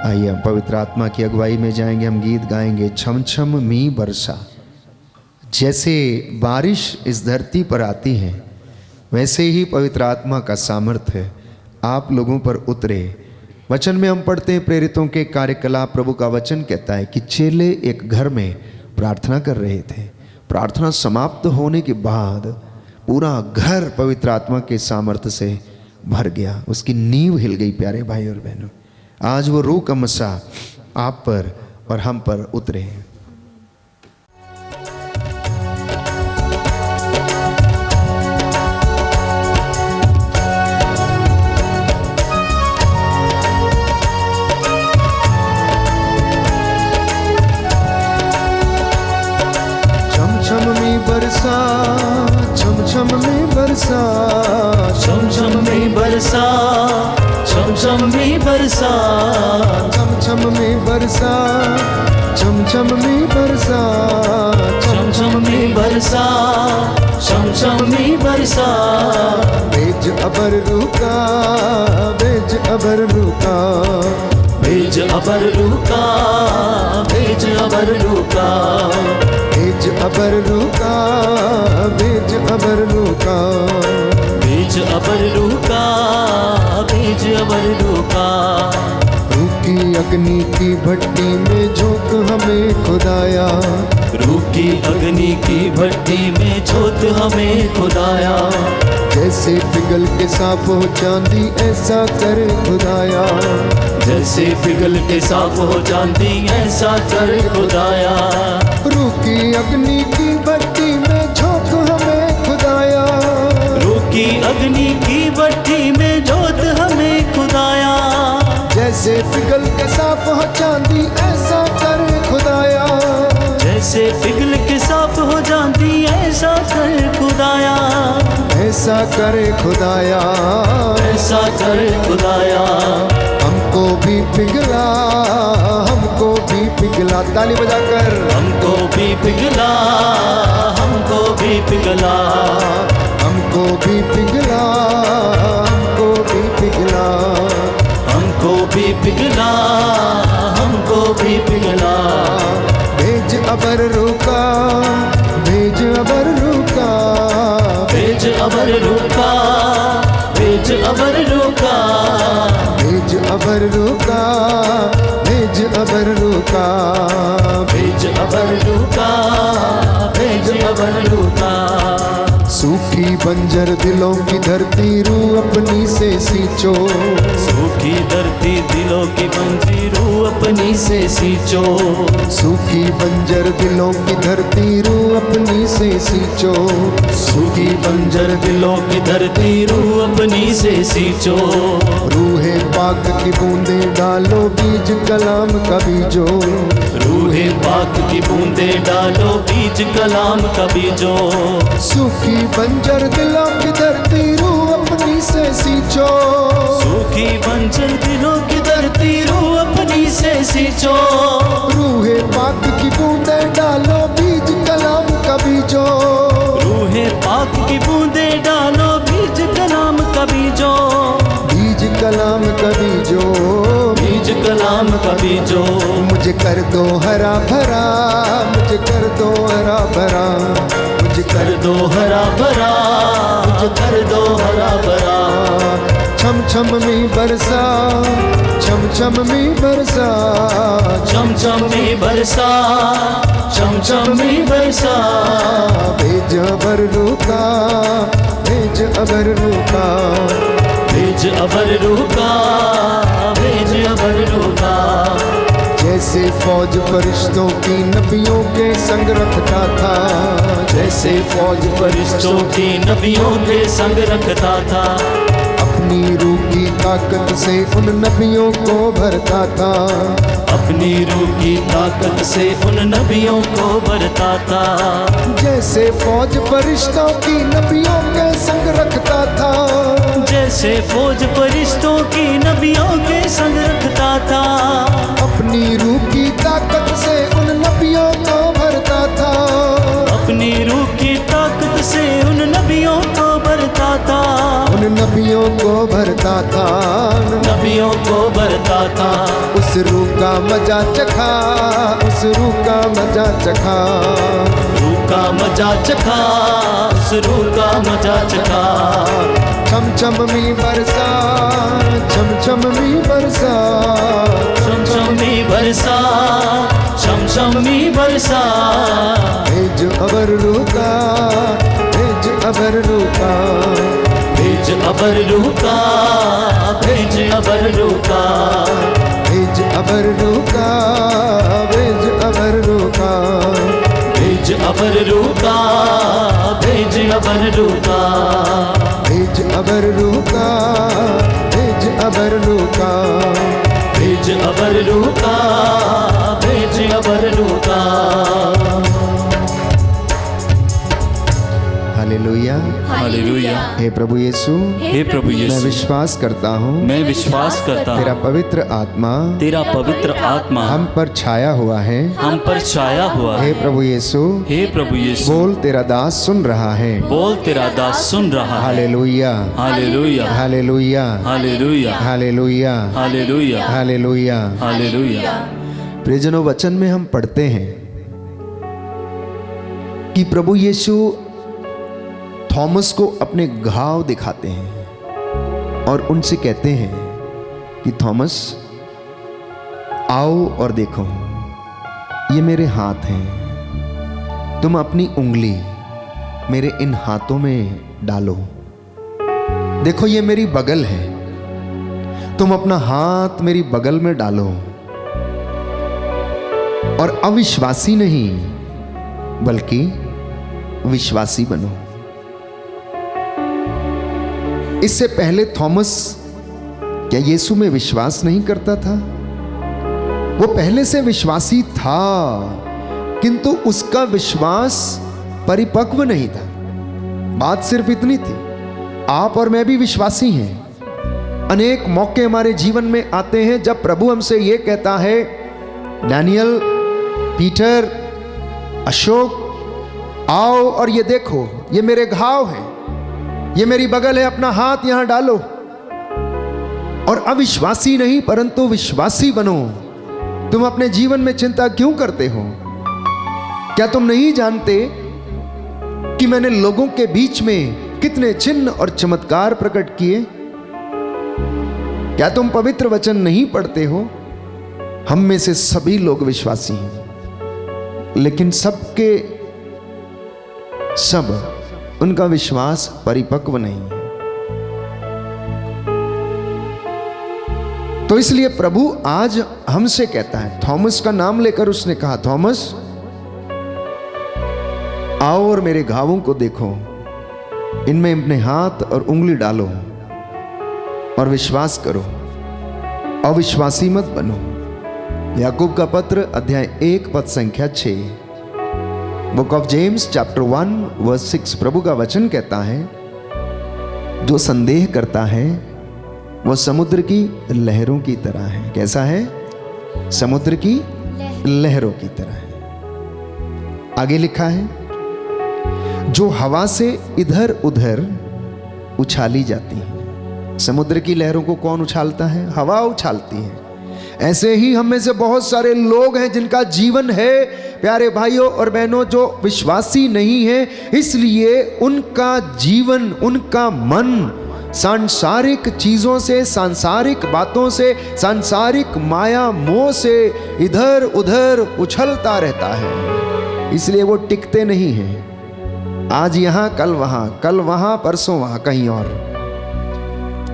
आइए हम पवित्र आत्मा की अगुवाई में जाएंगे। हम गीत गाएंगे छम छम मी बरसा। जैसे बारिश इस धरती पर आती है वैसे ही पवित्र आत्मा का सामर्थ्य आप लोगों पर उतरे वचन में हम पढ़ते हैं प्रेरितों के कार्यकलाप। प्रभु का वचन कहता है कि चेले एक घर में प्रार्थना कर रहे थे। प्रार्थना समाप्त होने के बाद पूरा घर पवित्र आत्मा के सामर्थ्य से भर गया, उसकी नींव हिल गई। प्यारे भाई और बहनों, आज वो रूह का मसा आप पर और हम पर उतरे हैं। छम में बरसा, छम में बरसा, छम में बरसा, छम में बरसा, छम में बरसा, छम में बरसा, छम में बरसा, छम में बरसा। भेज अबर रुका, भेज अबर रुका, भेज अबर रुका, भेज अबर रुका, भेज अबर रुका, भेज अबर रुका, भेज अबर रुका, भेज अबर रुका। रुकी अग्नि की भट्टी में झोंक हमें खुदाया, रूखी अग्नि की भट्टी में झोंक हमें खुदाया। जैसे पिघल के साफ हो चांदी ऐसा कर खुदाया, जैसे पिघल के साफ हो चांदी ऐसा कर खुदाया। रुकी अग्नि की भट्टी में झोंक हमें खुदाया, रूखी अग्नि की भट्टी में झोंक हमें खुदाया। जैसे पिघल के साफ हो चांदी ऐसा कर खुदाया, जैसे पिघल के साफ हो चांदी ऐसा कर खुदाया। ऐसा करे खुदाया, ऐसा कर खुदाया। हमको भी पिघला, हमको भी पिघला। ताली बजाकर हमको भी पिघला, हमको भी पिघला, हमको भी पिघला, हमको भी पिघला, हमको भी पिघला, हमको भी पिघला। भेज अबर रुका, भेज अबर रुका, भेज अबर रुका, भेज अबर रुका, भेज अबर रुका, भेज अबर रुका, भेज अबर रुका, भेज अबर रुका। सूखी बंजर दिलों की धरती रूह अपनी से सींचो, सूखी धरती दिलों की बंजी रूह अपनी से सींचो। सूखी बंजर दिलों की धरती रूह अपनी से सींचो, सूखी बंजर दिलों की धरती रूह अपनी से सींचो। रूहे पाक की बूंदे डालो बीज कलाम का बीजो, रूहे पाक की बूंदे डालो बीज कलाम का बीजो। सूखी बंजर दिलों की धरती रूह अपनी से सींचो, सूखी बंजर दिलों की धरती रूह अपनी से सींचो। रूहे पाक की बूंदे डालो बीज कलाम का बीजो, रूहे पाक की बूंदे डालो बीज कलाम का बीजो। बीज कलाम का बीजो, बीज कलाम का बीजो। मुझे कर दो हरा भरा, मुझे कर दो हरा भरा, मुझे कर दो हरा भरा, कर दो हरा भरा। छम छम में बरसा, छम छम में बरसा, छम छम में बरसा, छम छम में बरसा। भेज अबर रुका, भेज अबर रुका, भेज अबर रुका, भेज अबर रुका। जैसे फौज फरिश्तों की नबियों के संग रखता था, जैसे फौज फरिश्तों की नबियों के संग रखता था। अपनी रूह की ताकत से उन नबियों को भरता था, अपनी रूह की ताकत से उन नबियों को भरता था। जैसे फौज फरिश्तों की नबियों के संग रखता था, जैसे फौज फरिश्तों की नबियों के संग रखता था। अपनी रूह की ताकत से उन नबियों को भरता था, अपनी रूह की ताकत से उन नबियों को भरता था। उन नबियों को भरता था, नबियों को भरता था। उस रूह का मजा चखा, उस रूह का मजा चखा, रूह का मजा चखा, उस रूह का मजा चखा। छम छम मी बरसा, छम छम मी बरसा, छम छम मी बरसा, छम छम मी बरसा। भेज अबर रूह का, भेज अबर रूह का, भेज अबर रूह का, भेज अबर रूह का, भेज अबर रूह का, भेज अबर रूह का, भेज अबर रूह का, भेज अबर रूह का, भेज अबर रूह का, भेज अबर रूह का, भेज अबर रूह का, भेज अबर रूह का। हालेलुया। हालेलुया। हे प्रभु यीशु, हे प्रभु मैं यीशु, विश्वास करता हूँ मैं विश्वास करता तेरा हूँ पवित्र आत्मा तेरा पवित्र आत्मा हम पर छाया हुआ है। हम पर छाया हुआ हे है। प्रभु यीशु, हे प्रभु यीशु, बोल तेरा दास सुन रहा है। बोल तेरा दास सुन रहा है। हालेलुया, हालेलुया, हालेलुया, हालेलुया, हालेलुया, हालेलुया, हालेलुया। हालेलुया। प्रियजनों, वचन में हम पढ़ते हैं कि प्रभु यीशु थॉमस को अपने घाव दिखाते हैं और उनसे कहते हैं कि थॉमस आओ और देखो, ये मेरे हाथ हैं, तुम अपनी उंगली मेरे इन हाथों में डालो। देखो ये मेरी बगल है, तुम अपना हाथ मेरी बगल में डालो और अविश्वासी नहीं बल्कि विश्वासी बनो। इससे पहले थॉमस क्या यीशु में विश्वास नहीं करता था? वो पहले से विश्वासी था, किंतु उसका विश्वास परिपक्व नहीं था। बात सिर्फ इतनी थी, आप और मैं भी विश्वासी हैं। अनेक मौके हमारे जीवन में आते हैं जब प्रभु हमसे ये कहता है, डैनियल, पीटर, अशोक, आओ और ये देखो, ये मेरे घाव हैं, ये मेरी बगल है, अपना हाथ यहां डालो और अविश्वासी नहीं परंतु विश्वासी बनो। तुम अपने जीवन में चिंता क्यों करते हो? क्या तुम नहीं जानते कि मैंने लोगों के बीच में कितने चिन्ह और चमत्कार प्रकट किए? क्या तुम पवित्र वचन नहीं पढ़ते हो? हम में से सभी लोग विश्वासी हैं, लेकिन सबके सब उनका विश्वास परिपक्व नहीं है। तो इसलिए प्रभु आज हमसे कहता है, थॉमस का नाम लेकर उसने कहा, थॉमस आओ और मेरे घावों को देखो, इनमें अपने हाथ और उंगली डालो और विश्वास करो, अविश्वासी मत बनो। याकूब का पत्र अध्याय 1 पद संख्या 6, book of James chapter 1 verse 6, प्रभु का वचन कहता है, जो संदेह करता है वह समुद्र की लहरों की तरह है। कैसा है? समुद्र की लहरों की तरह है। आगे लिखा है, जो हवा से इधर उधर उछाली जाती है। समुद्र की लहरों को कौन उछालता है? हवा उछालती है। ऐसे ही हम में से बहुत सारे लोग हैं जिनका जीवन है, प्यारे भाइयों और बहनों, जो विश्वासी नहीं है, इसलिए उनका जीवन, उनका मन सांसारिक चीजों से, सांसारिक बातों से, सांसारिक माया मोह से इधर उधर उछलता रहता है। इसलिए वो टिकते नहीं हैं, आज यहां कल वहां परसों वहां कहीं और।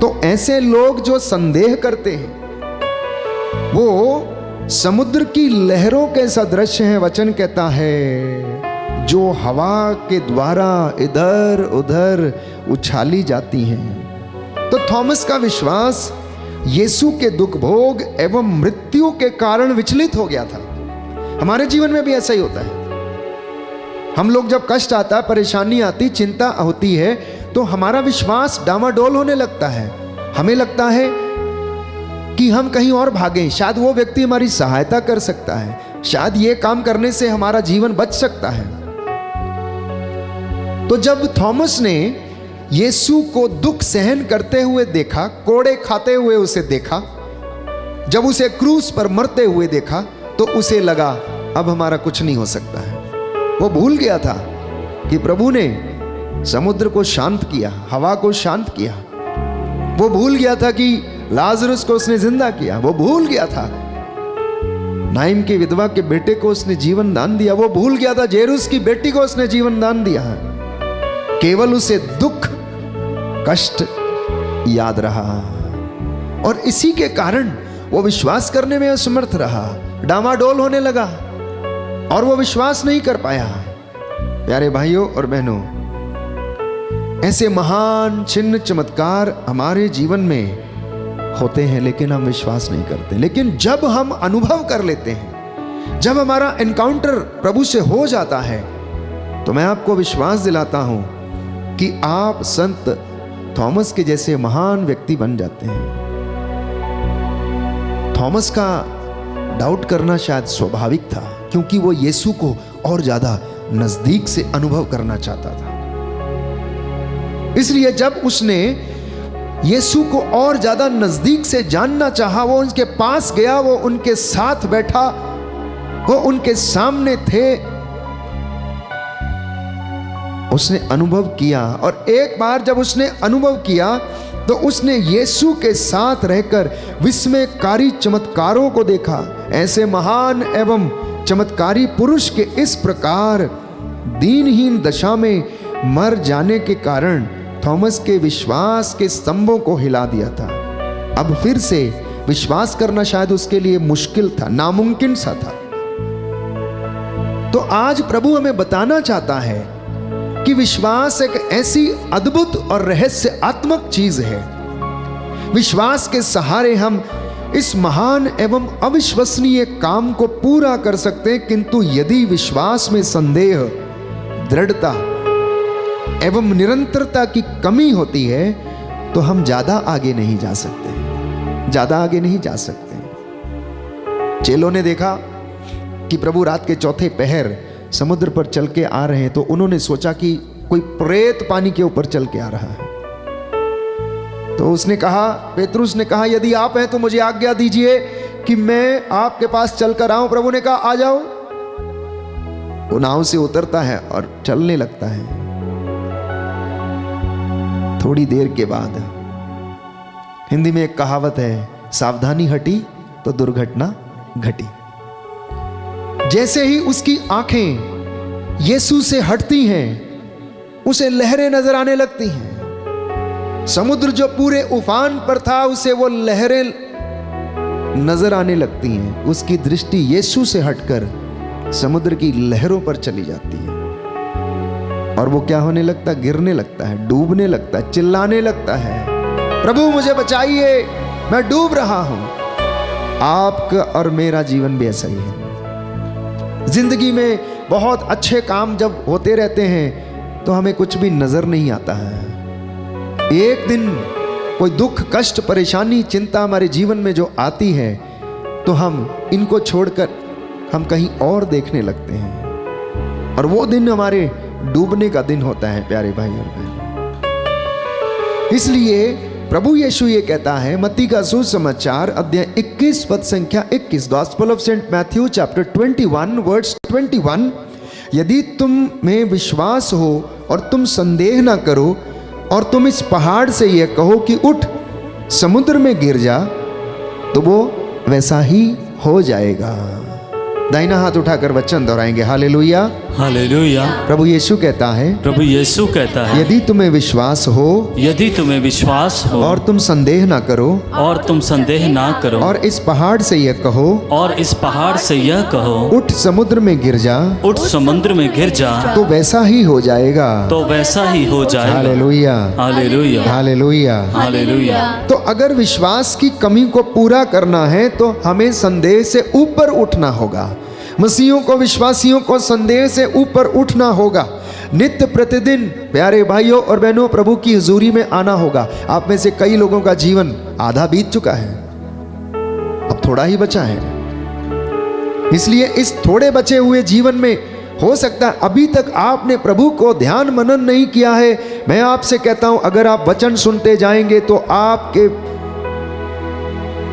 तो ऐसे लोग जो संदेह करते हैं वो समुद्र की लहरों के सदृश हैं। वचन कहता है, जो हवा के द्वारा इधर उधर उछाली जाती हैं। तो थॉमस का विश्वास यीशु के दुख भोग एवं मृत्यु के कारण विचलित हो गया था। हमारे जीवन में भी ऐसा ही होता है। हम लोग जब कष्ट आता है, परेशानी आती, चिंता होती है, तो हमारा विश्वास डामाडोल होने लगता है। हमें लगता है कि हम कहीं और भागें, शायद वो व्यक्ति हमारी सहायता कर सकता है, शायद ये काम करने से हमारा जीवन बच सकता है। तो जब थॉमस ने यीशु को दुख सहन करते हुए देखा, कोड़े खाते हुए उसे देखा, जब उसे क्रूस पर मरते हुए देखा, तो उसे लगा अब हमारा कुछ नहीं हो सकता है। वो भूल गया था कि प्रभु ने समुद्र को शांत किया, हवा को शांत किया। वो भूल गया था कि लाजरस को उसने जिंदा किया। वो भूल गया था नाइम की विधवा के बेटे को उसने जीवन दान दिया। वो भूल गया था जेरुस की बेटी को उसने जीवन दान दिया। केवल उसे दुख कष्ट याद रहा और इसी के कारण वो विश्वास करने में असमर्थ रहा, डामाडोल होने लगा और वो विश्वास नहीं कर पाया। प्यारे भाइयों और बहनों, ऐसे महान चिन्ह चमत्कार हमारे जीवन में होते हैं लेकिन हम विश्वास नहीं करते। लेकिन जब हम अनुभव कर लेते हैं, जब हमारा एनकाउंटर प्रभु से हो जाता है, तो मैं आपको विश्वास दिलाता हूं कि आप संत थॉमस के जैसे महान व्यक्ति बन जाते हैं। थॉमस का डाउट करना शायद स्वाभाविक था, क्योंकि वो यीशु को और ज्यादा नजदीक से अनुभव करना चाहता था। इसलिए जब उसने यीशु को और ज्यादा नजदीक से जानना चाहा, वो उनके पास गया, वो उनके साथ बैठा, वो उनके सामने थे, उसने अनुभव किया। और एक बार जब उसने अनुभव किया तो उसने यीशु के साथ रहकर विस्मयकारी चमत्कारों को देखा। ऐसे महान एवं चमत्कारी पुरुष के इस प्रकार दीनहीन दशा में मर जाने के कारण थॉमस के विश्वास के स्तंभों को हिला दिया था। अब फिर से विश्वास करना शायद उसके लिए मुश्किल था, नामुमकिन सा था। तो आज प्रभु हमें बताना चाहता है कि विश्वास एक ऐसी अद्भुत और रहस्यात्मक चीज है। विश्वास के सहारे हम इस महान एवं अविश्वसनीय काम को पूरा कर सकते हैं, किंतु यदि विश्वास में संदेह, दृढ़ता एवं निरंतरता की कमी होती है तो हम ज्यादा आगे नहीं जा सकते, ज्यादा आगे नहीं जा सकते। चेलों ने देखा कि प्रभु रात के चौथे पहर समुद्र पर चल के आ रहे हैं, तो उन्होंने सोचा कि कोई प्रेत पानी के ऊपर चल के आ रहा है। तो उसने कहा, पेतरुस ने कहा, यदि आप हैं तो मुझे आज्ञा दीजिए कि मैं आपके पास चलकर आऊं। प्रभु ने कहा, आ जाओ। वो नाव से उतरता है और चलने लगता है। थोड़ी देर के बाद, हिंदी में एक कहावत है, सावधानी हटी तो दुर्घटना घटी। जैसे ही उसकी आंखें यीशु से हटती हैं, उसे लहरें नजर आने लगती हैं। समुद्र जो पूरे उफान पर था, उसे वो लहरें नजर आने लगती हैं। उसकी दृष्टि यीशु से हटकर समुद्र की लहरों पर चली जाती है और वो क्या होने लगता है? गिरने लगता है, डूबने लगता है, चिल्लाने लगता है, प्रभु मुझे बचाइए, मैं डूब रहा हूं। आपका और मेरा भी ऐसा ही है। जिंदगी में बहुत अच्छे काम जब होते रहते हैं तो हमें कुछ भी नजर नहीं आता है। एक दिन कोई दुख, कष्ट, परेशानी, चिंता हमारे जीवन में जो आती है तो हम इनको छोड़कर हम कहीं और देखने लगते हैं और वो दिन हमारे डूबने का दिन होता है। प्यारे भाई और बहन, इसलिए प्रभु यीशु ये कहता है, मत्ती का सुसमाचार अध्याय 21 पद संख्या 21, gospel of Saint Matthew chapter 21 verse 21, यदि तुम में विश्वास हो और तुम संदेह ना करो और तुम इस पहाड़ से यह कहो कि उठ समुद्र में गिर जा, तो वो वैसा ही हो जाएगा। दाहिना हाथ उठाकर वचन दोहराएंगे, हालेलुया हालेलुया। प्रभु यीशु कहता है, प्रभु यीशु कहता है, यदि तुम्हें विश्वास हो, यदि तुम्हें विश्वास हो और तुम संदेह ना करो, और तुम संदेह ना करो, और इस पहाड़ से यह कहो, और इस पहाड़ से यह कहो, उठ समुद्र में गिर जा, उठ समुद्र में गिर जा, तो वैसा ही हो जाएगा। तो वैसा ही हो जाएगा। हालेलुया हालेलुया हालेलुया। हालेलुया। तो अगर विश्वास की कमी को पूरा करना है तो हमें संदेह से ऊपर उठना होगा। मसीहियों को, विश्वासियों को संदेह से ऊपर उठना होगा। नित्य प्रतिदिन प्यारे भाइयों और बहनों प्रभु की हुजूरी में आना होगा। आप में से कई लोगों का जीवन आधा बीत चुका है, अब थोड़ा ही बचा है। इसलिए इस थोड़े बचे हुए जीवन में हो सकता है अभी तक आपने प्रभु को ध्यान मनन नहीं किया है। मैं आपसे कहता हूं, अगर आप वचन सुनते जाएंगे तो आपके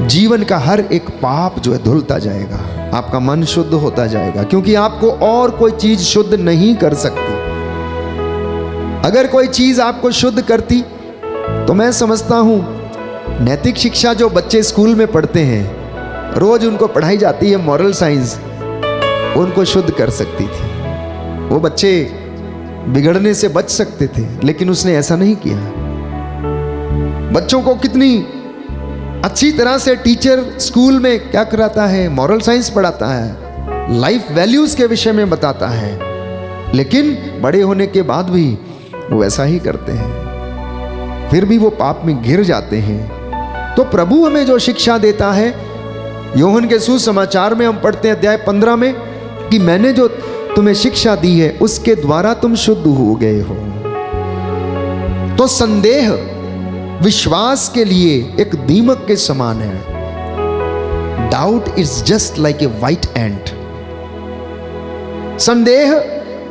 जीवन का हर एक पाप जो है धुलता जाएगा। आपका मन शुद्ध होता जाएगा, क्योंकि आपको और कोई चीज शुद्ध नहीं कर सकती। अगर कोई चीज आपको शुद्ध करती तो मैं समझता हूं नैतिक शिक्षा जो बच्चे स्कूल में पढ़ते हैं, रोज उनको पढ़ाई जाती है मॉरल साइंस, उनको शुद्ध कर सकती थी। वो बच्चे बिगड़ने से बच सकते थे, लेकिन उसने ऐसा नहीं किया। बच्चों को कितनी अच्छी तरह से टीचर स्कूल में क्या कराता है, मॉरल साइंस पढ़ाता है, लाइफ वैल्यूज के विषय में बताता है, लेकिन बड़े होने के बाद भी वो ऐसा ही करते हैं, फिर भी वो पाप में गिर जाते हैं। तो प्रभु हमें जो शिक्षा देता है, यूहन्ना के सुसमाचार में हम पढ़ते हैं अध्याय 15 में कि मैंने जो तुम्हें शिक्षा दी है उसके द्वारा तुम शुद्ध हो गए हो। तो संदेह विश्वास के लिए एक दीमक के समान है। Doubt is just like a white ant. संदेह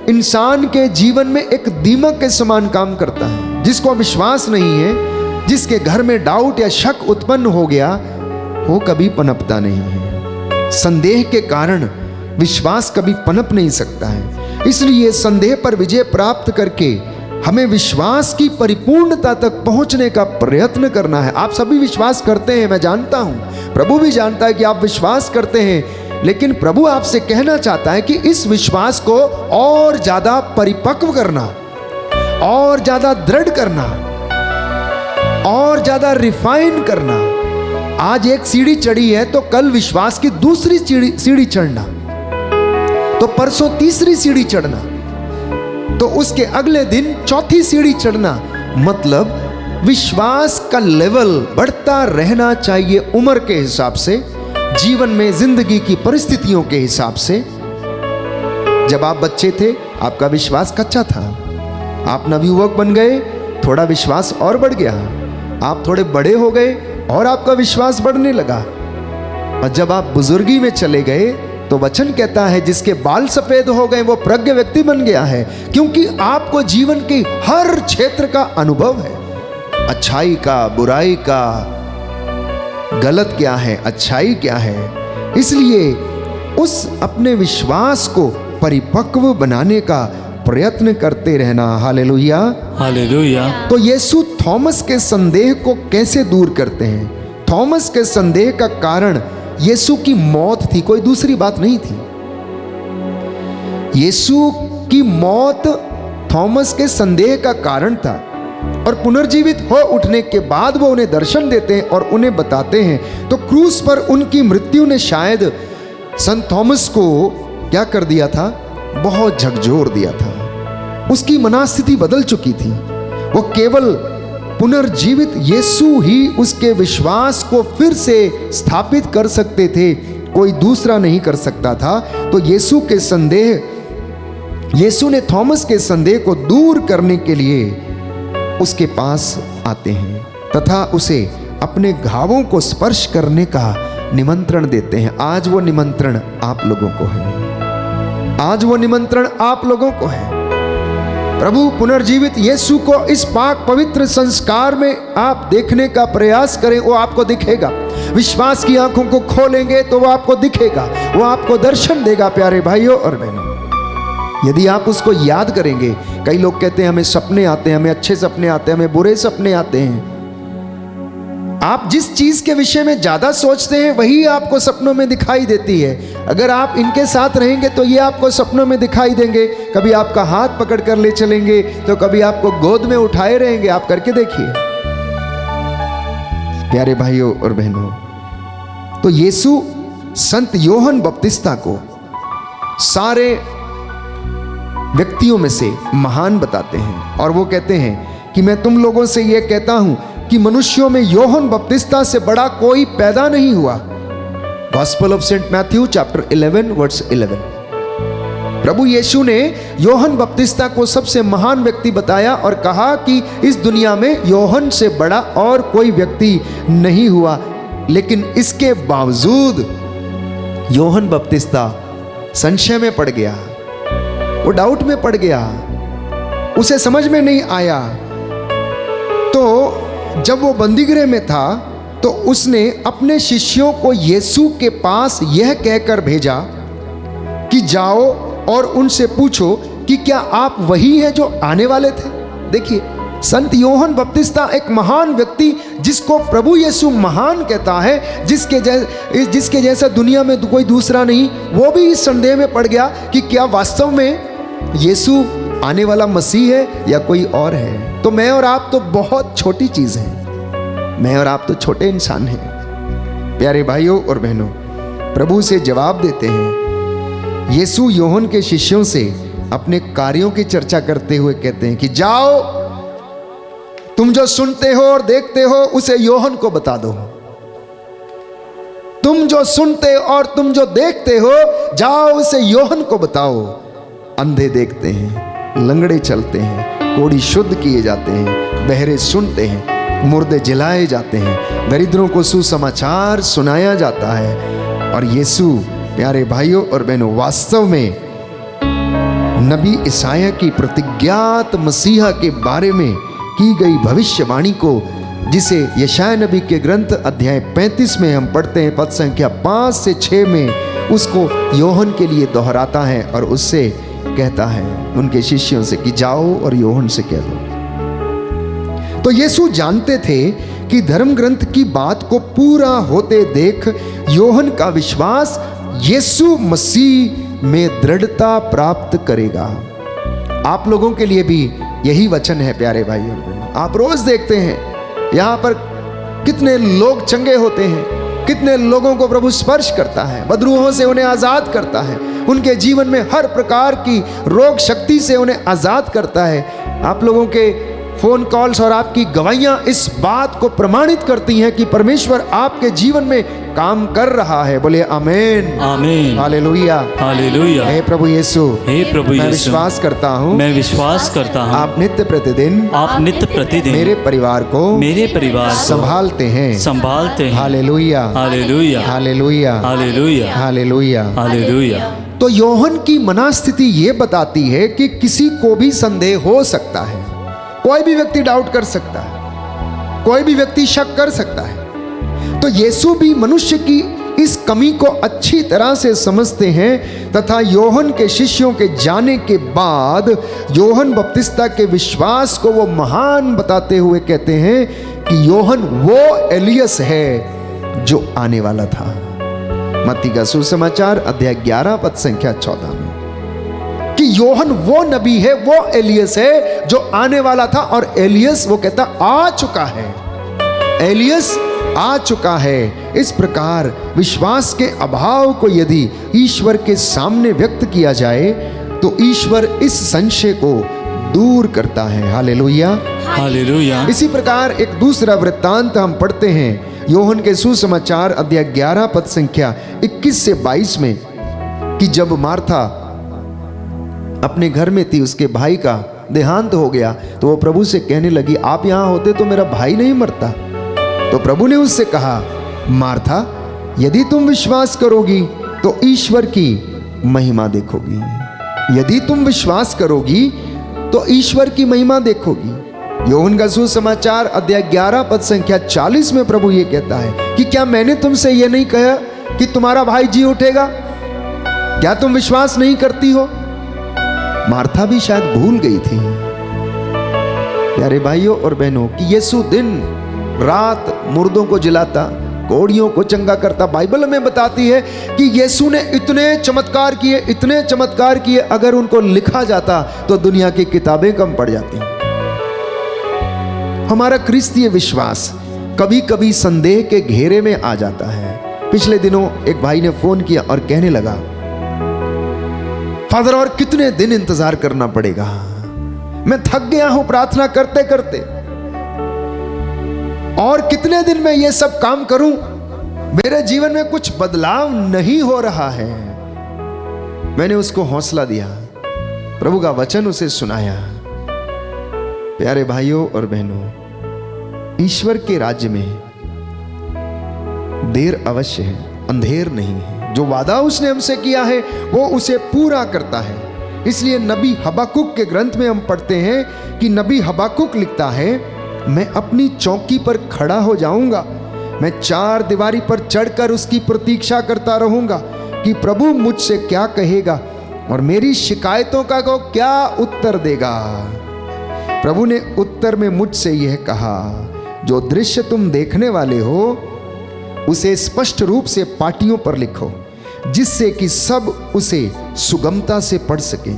इंसान के जीवन में एक दीमक के समान काम करता है। जिसको विश्वास नहीं है, जिसके घर में डाउट या शक उत्पन्न हो गया, वो कभी पनपता नहीं है। संदेह के कारण विश्वास कभी पनप नहीं सकता है। इसलिए संदेह पर विजय प्राप्त करके हमें विश्वास की परिपूर्णता तक पहुंचने का प्रयत्न करना है। आप सभी विश्वास करते हैं, मैं जानता हूं, प्रभु भी जानता है कि आप विश्वास करते हैं, लेकिन प्रभु आपसे कहना चाहता है कि इस विश्वास को और ज्यादा परिपक्व करना, और ज्यादा दृढ़ करना, और ज्यादा रिफाइन करना। आज एक सीढ़ी चढ़ी है तो कल विश्वास की दूसरी सीढ़ी चढ़ना, तो परसों तीसरी सीढ़ी चढ़ना, तो उसके अगले दिन चौथी सीढ़ी चढ़ना। मतलब विश्वास का लेवल बढ़ता रहना चाहिए उम्र के हिसाब से, जीवन में जिंदगी की परिस्थितियों के हिसाब से। जब आप बच्चे थे आपका विश्वास कच्चा था, आप नवयुवक बन गए, थोड़ा विश्वास और बढ़ गया। आप थोड़े बड़े हो गए और आपका विश्वास बढ़ने लगा। और जब आप बुजुर्गी में चले गए तो वचन कहता है जिसके बाल सफेद हो गए वो प्रज्ञ व्यक्ति बन गया है, क्योंकि आपको जीवन की हर क्षेत्र का अनुभव है, अच्छाई का, बुराई का, गलत क्या है, अच्छाई क्या है। इसलिए उस अपने विश्वास को परिपक्व बनाने का प्रयत्न करते रहना। Hallelujah, hallelujah. तो यीशु थॉमस के संदेह को कैसे दूर करते हैं? थॉमस के संदेह का कारण यीशु की मौत थी, कोई दूसरी बात नहीं थी। यीशु की मौत थॉमस के संदेह का कारण था, और पुनर्जीवित हो उठने के बाद वो उन्हें दर्शन देते हैं और उन्हें बताते हैं। तो क्रूस पर उनकी मृत्यु ने शायद संत थॉमस को क्या कर दिया था, बहुत झकझोर दिया था। उसकी मनस्थिति बदल चुकी थी। वो केवल पुनर्जीवित यीशु ही उसके विश्वास को फिर से स्थापित कर सकते थे, कोई दूसरा नहीं कर सकता था। तो यीशु के संदेह, यीशु ने थॉमस के संदेह को दूर करने के लिए उसके पास आते हैं तथा उसे अपने घावों को स्पर्श करने का निमंत्रण देते हैं। आज वो निमंत्रण आप लोगों को है, आज वो निमंत्रण आप लोगों को है। प्रभु पुनर्जीवित यीशु को इस पाक पवित्र संस्कार में आप देखने का प्रयास करें, वो आपको दिखेगा। विश्वास की आंखों को खोलेंगे तो वो आपको दिखेगा, वो आपको दर्शन देगा। प्यारे भाइयों और बहनों, यदि आप उसको याद करेंगे, कई लोग कहते हैं हमें सपने आते हैं, हमें अच्छे सपने आते हैं, हमें बुरे सपने आते हैं। आप जिस चीज के विषय में ज्यादा सोचते हैं वही आपको सपनों में दिखाई देती है। अगर आप इनके साथ रहेंगे तो ये आपको सपनों में दिखाई देंगे। कभी आपका हाथ पकड़ कर ले चलेंगे, तो कभी आपको गोद में उठाए रहेंगे। आप करके देखिए प्यारे भाइयों और बहनों। तो यीशु संत यूहन्ना बपतिस्ता को सारे व्यक्तियों में से महान बताते हैं, और वो कहते हैं कि मैं तुम लोगों से ये कहता हूं कि मनुष्यों में यूहन्ना बपतिस्ता से बड़ा कोई पैदा नहीं हुआ। Gospel of Saint Matthew chapter 11 verse 11। प्रभु यीशु ने यूहन्ना बपतिस्ता को सबसे महान व्यक्ति बताया और कहा कि इस दुनिया में यूहन्ना से बड़ा और कोई व्यक्ति नहीं हुआ। लेकिन इसके बावजूद यूहन्ना बपतिस्ता संशय में पड़ गया, वो डाउट में पड़ गया, उसे समझ में नहीं आया। तो जब वो बंदीगृह में था तो उसने अपने शिष्यों को यीशु के पास यह कहकर भेजा कि जाओ और उनसे पूछो कि क्या आप वही हैं जो आने वाले थे। देखिए, संत योहन बपतिस्ता एक महान व्यक्ति, जिसको प्रभु यीशु महान कहता है, जिसके जैसा दुनिया में कोई दूसरा नहीं, वो भी इस संदेह में पड़ गया कि क्या वास्तव में यीशु आने वाला मसीह है या कोई और है। तो मैं और आप तो बहुत छोटी चीज हैं, मैं और आप तो छोटे इंसान हैं। प्यारे भाइयों और बहनों, प्रभु से जवाब देते हैं। यीशु योहन के शिष्यों से अपने कार्यों की चर्चा करते हुए कहते हैं कि जाओ, तुम जो सुनते हो और देखते हो उसे योहन को बता दो। तुम जो सुनते और तुम जो देखते हो, जाओ उसे योहन को बताओ। अंधे देखते हैं, लंगड़े चलते हैं, कोढ़ी शुद्ध किए जाते हैं, बहरे सुनते हैं, मुर्दे जिलाए जाते हैं, दरिद्रों को सुसमाचार सुनाया जाता है। और यीशु, प्यारे भाइयों और बहनों, वास्तव में नबी ईसाया की प्रतिज्ञात मसीहा के बारे में की गई भविष्यवाणी को, जिसे यशाया नबी के ग्रंथ अध्याय 35 में हम पढ़ते हैं, पद संख्या 5 से 6 में, उसको योहन के लिए दोहराता है और उससे कहता है उनके शिष्यों से कि जाओ और योहन से कह दो। तो यीशु जानते थे कि धर्म ग्रंथ की बात को पूरा होते देख योहन का विश्वास यीशु मसीह में दृढ़ता प्राप्त करेगा। आप लोगों के लिए भी यही वचन है प्यारे भाई और बहनों। आप रोज देखते हैं यहाँ पर कितने लोग चंगे होते हैं, कितने लोगों को प्रभु स्पर्श करता है, बदरूहों से उन्हें आजाद करता है, उनके जीवन में हर प्रकार की रोग शक्ति से उन्हें आजाद करता है। आप लोगों के फोन कॉल्स और आपकी गवाहियां इस बात को प्रमाणित करती हैं कि परमेश्वर आपके जीवन में काम कर रहा है। बोले आमीन, आमीन, हालेलुया, हालेलुया। हे प्रभु यीशु, हे प्रभु मैं यीशु, विश्वास करता हूँ, मैं विश्वास करता हूँ, आप नित्य प्रतिदिन मेरे परिवार को संभालते हैं, हालेलुया, हालेलुया, हालेलुया, हालेलुया, हालेलुया, हालेलुया। तो योहन की मनस्थिति ये बताती है कि किसी को भी संदेह हो सकता है, कोई भी व्यक्ति डाउट कर सकता है, कोई भी व्यक्ति शक कर सकता है। तो यीशु भी मनुष्य की इस कमी को अच्छी तरह से समझते हैं तथा योहन के शिष्यों के जाने के बाद योहन बपतिस्ता के विश्वास को वो महान बताते हुए कहते हैं कि योहन वो एलियस है जो आने वाला था। मत्ती का सुसमाचार अध्याय 11 पद संख्या 14 में कि योहन वो नबी है, वो एलियस है जो आने वाला था। और एलियस, वो कहता, आ चुका है, एलियस आ चुका है। इस प्रकार विश्वास के अभाव को यदि ईश्वर के सामने व्यक्त किया जाए तो ईश्वर इस संशय को दूर करता है। Hallelujah, hallelujah. इसी प्रकार एक दूसरा वृत्तांत हम पढ़ते हैं योहन के सुसमाचार अध्याय 11 पद संख्या 21 से 22 में कि जब मार्था अपने घर में थी, उसके भाई का देहांत हो गया, तो वो प्रभु से कहने लगी, आप यहाँ होते तो मेरा भाई नहीं मरता। तो प्रभु ने उससे कहा, मार्था, यदि तुम विश्वास करोगी तो ईश्वर की महिमा देखोगी। यदि तुम विश्वास करोगी तो ईश्वर की महिमा देखोगी। योहन का सुसमाचार अध्याय 11 पद संख्या 40 में प्रभु ये कहता है कि क्या मैंने तुमसे ये नहीं कहा कि तुम्हारा भाई जी उठेगा? क्या तुम विश्वास नहीं करती हो? मार्था भी शायद भूल गई थी प्यारे भाइयों और बहनों कि यीशु दिन रात मुर्दों को जिलाता, कोढ़ियों को चंगा करता। बाइबल में बताती है कि यीशु ने इतने चमत्कार किए, इतने चमत्कार किए, अगर उनको लिखा जाता तो दुनिया की किताबें कम पड़ जाती। हमारा क्रिस्तीय विश्वास कभी कभी संदेह के घेरे में आ जाता है। पिछले दिनों एक भाई ने फोन किया और कहने लगा, फादर और कितने दिन इंतजार करना पड़ेगा, मैं थक गया हूं प्रार्थना करते करते, और कितने दिन में ये सब काम करूं, मेरे जीवन में कुछ बदलाव नहीं हो रहा है। मैंने उसको हौसला दिया, प्रभु का वचन उसे सुनाया। प्यारे भाइयों और बहनों, ईश्वर के राज्य में देर अवश्य है, अंधेर नहीं है। जो वादा उसने हमसे किया है वो उसे पूरा करता है। इसलिए नबी हबाकुक के ग्रंथ में हम पढ़ते हैं कि नबी हबाकुक लिखता है, मैं अपनी चौकी पर खड़ा हो जाऊंगा, मैं चार दीवारी पर चढ़कर उसकी प्रतीक्षा करता रहूंगा कि प्रभु मुझसे क्या कहेगा और मेरी शिकायतों का को क्या उत्तर देगा। प्रभु ने उत्तर में मुझसे यह कहा, जो दृश्य तुम देखने वाले हो उसे स्पष्ट रूप से पाटियों पर लिखो, जिससे कि सब उसे सुगमता से पढ़ सके।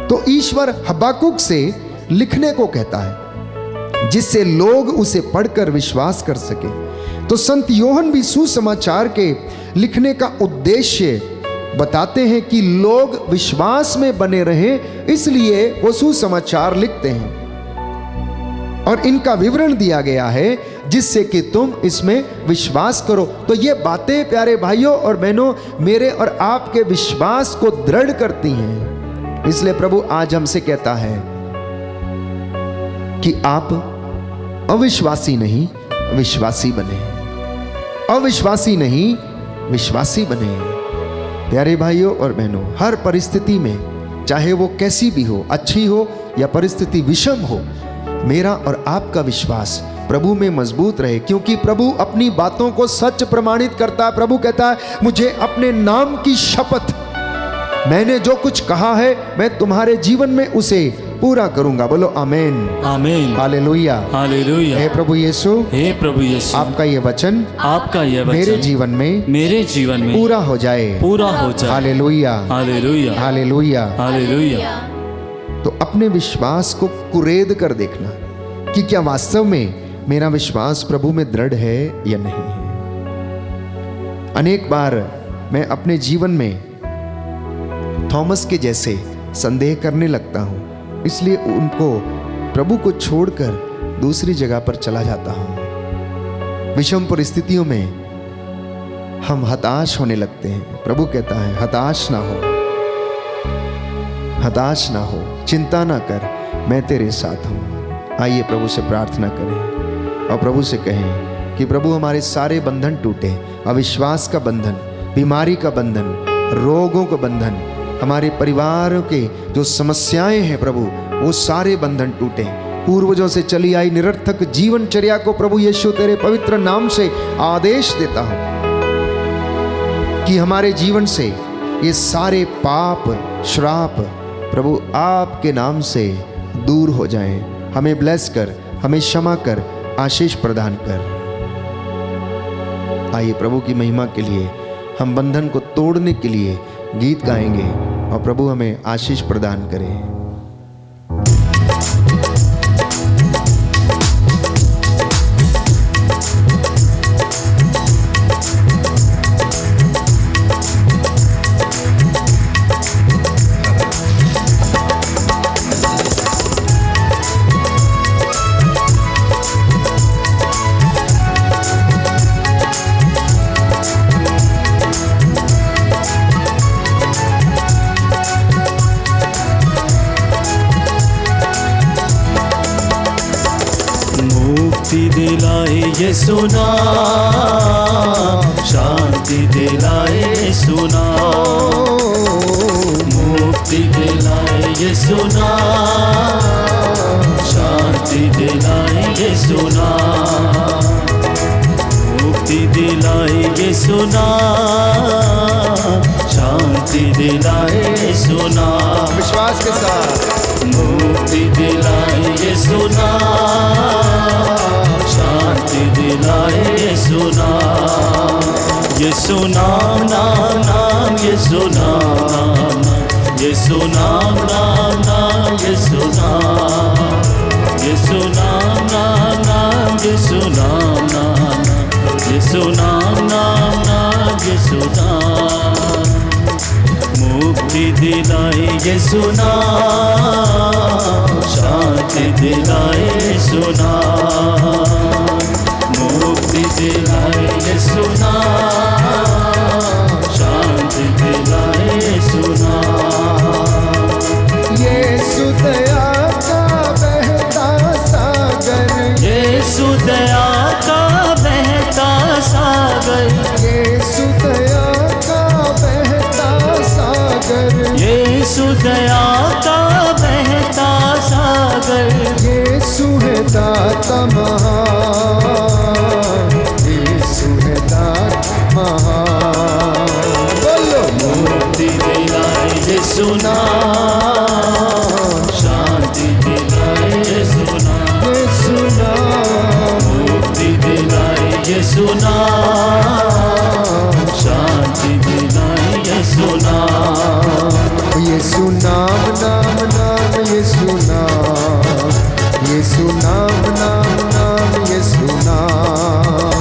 तो ईश्वर हबाकुक से लिखने को कहता है, जिससे लोग उसे पढ़कर विश्वास कर सके। तो संत योहन भी सुसमाचार के लिखने का उद्देश्य बताते हैं कि लोग विश्वास में बने रहें, इसलिए वो सुसमाचार लिखते हैं। और इनका विवरण दिया गया है जिससे कि तुम इसमें विश्वास करो। तो ये बातें प्यारे भाइयों और बहनों मेरे और आपके विश्वास को दृढ़ करती हैं। इसलिए प्रभु आज हमसे कहता है कि आप अविश्वासी नहीं विश्वासी बने, अविश्वासी नहीं विश्वासी बने। प्यारे भाइयों और बहनों, हर परिस्थिति में चाहे वो कैसी भी हो, अच्छी हो या परिस्थिति विषम हो, मेरा और आपका विश्वास प्रभु में मजबूत रहे, क्योंकि प्रभु अपनी बातों को सच प्रमाणित करता है। प्रभु कहता है, मुझे अपने नाम की शपथ, मैंने जो कुछ कहा है मैं तुम्हारे जीवन में उसे पूरा करूंगा। बोलो आमीन, आमीन, हालेलुया, हालेलुया। हे प्रभु यीशु, हे प्रभु यीशु, आपका ये वचन आपका यह वचन मेरे जीवन में पूरा हो जाए, पूरा हो जाए। हालेलुया, हालेलुया, हालेलुया, हालेलुया। तो अपने विश्वास को कुरेद कर देखना कि क्या वास्तव में मेरा विश्वास प्रभु में दृढ़ है या नहीं है। अनेक बार मैं अपने जीवन में थॉमस के जैसे संदेह करने लगता हूं, इसलिए उनको प्रभु को छोड़कर दूसरी जगह पर चला जाता हूं। विषम परिस्थितियों में हम हताश होने लगते हैं। प्रभु कहता है, हताश ना हो, हताश ना हो, चिंता ना कर, मैं तेरे साथ हूं। आइए प्रभु से प्रार्थना करें और प्रभु से कहें कि प्रभु हमारे सारे बंधन टूटे, अविश्वास का बंधन, बीमारी का बंधन, रोगों का बंधन, हमारे परिवार के जो समस्याएं हैं प्रभु वो सारे बंधन टूटे। पूर्वजों से चली आई निरर्थक जीवनचर्या को प्रभु यीशु तेरे पवित्र नाम से आदेश देता हूं कि हमारे जीवन से ये सारे पाप श्राप प्रभु आपके नाम से दूर हो जाएं। हमें ब्लेस कर, हमें क्षमा कर, आशीष प्रदान कर। आइए प्रभु की महिमा के लिए हम बंधन को तोड़ने के लिए गीत गाएंगे और प्रभु हमें आशीष प्रदान करें। दिलाए ये सुना, शांति दिलाए सुना, मुक्ति दिलाए ये सुना, शांति दिलाए ये सुना, मुक्ति दिलाए ये सुना, शांति दिलाए सुना। विश्वास के साथ मुक्ति दिलाए ये सुना, शांति दिलाए सुना। ये सुना नाम नाम, ये सुना नाम नाम, ये सुना नाम नाम, ये सुना, ये सुना नाम नाम, ये सुना नाम नाम, ये सुना नाम नाम, ये सुना। मुक्ति दिलाए ये सुना, शांति दिलाए सुना, मुक्ति दिलाए ये सुना, शांति दिलाए सुना। यीशु दया का बहता सागर, यीशु दया का बहता सागर, यीशु दया का बहता सागर, यीशु दया का बहता सागर, यीशु है दाता महान, यीशु नाम शांति दिलाए यीशु नाम। यीशु नाम नाम नाम यीशु नाम, यीशु नाम नाम नाम यीशु नाम,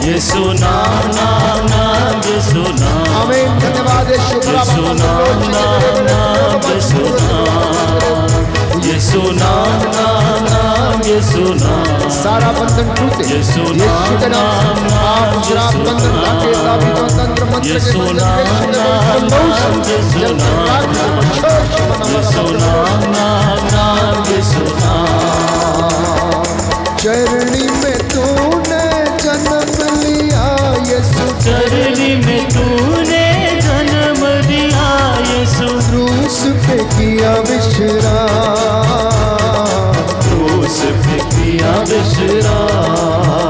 यीशु नाम नाम नाम यीशु नाम। आमीन। धन्यवाद यीशु यीशु नाम नाम नाम यीशु नाम, यीशु नाम नाम नाम यीशु नाम। सारा बंधन टूटे यीशु यीशु के नाम से। आप श्राप बंधन काटे, साबितों तंत्र मंत्र के यीशु बंधन नाम नाम नाम यीशु नाम, यीशु नाम नाम नाम यीशु नाम। चरणी में तूने जन्म लिया यीशु, चरणी में तूने जन्म दिया यीशु, क्रूस पे किया विश्राम, क्रूस पे किया विश्राम।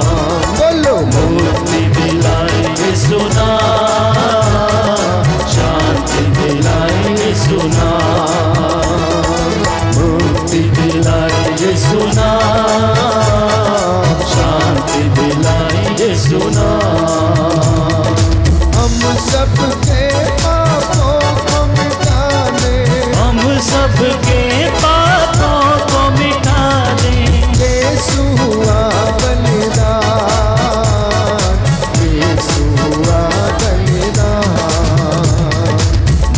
बोलो मुक्ति दिलाए यीशु नाम, शांति दिलाए यीशु नाम, मुक्ति दिलाए यीशु नाम, शांति दिलाए यीशु नाम। हम सबके पापों को मिटाने, हम सबके पापों को मिटा दे, यीशु हुआ बलिदान, यीशु हुआ बलिदान।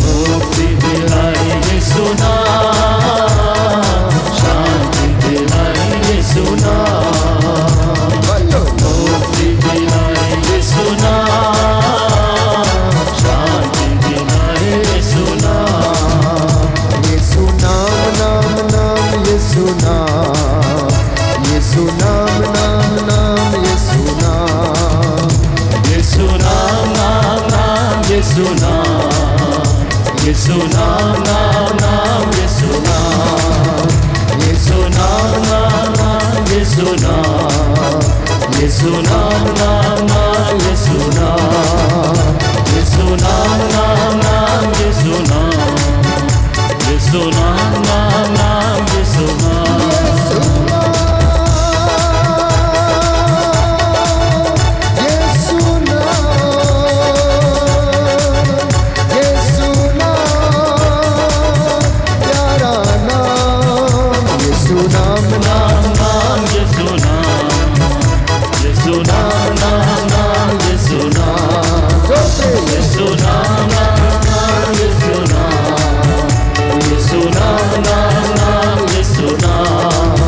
मुक्ति दिलाए यीशु नाम, शांति दिलाए यीशु नाम, बोलो मुक्ति दिलाए यीशु नाम, शांति दिलाए यीशु नाम। यीशु नाम नाम नाम यीशु नाम, यीशु नाम नाम नाम यीशु नाम, यीशु नाम नाम नाम यीशु नाम, यीशु नाम नाम नाम यीशु नाम, यीशु नाम नाम नाम यीशु नाम, यीशु नाम नाम नाम यीशु नाम, यीशु नाम नाम नाम यीशु नाम, यीशु नाम नाम नाम यीशु नाम। यीशु नाम, यीशु नाम, प्यारा नाम, यीशु नाम नाम नाम यीशु नाम, यीशु नाम नाम नाम यीशु नाम, यीशु नाम नाम नाम यीशु नाम, यीशु नाम नाम नाम यीशु नाम।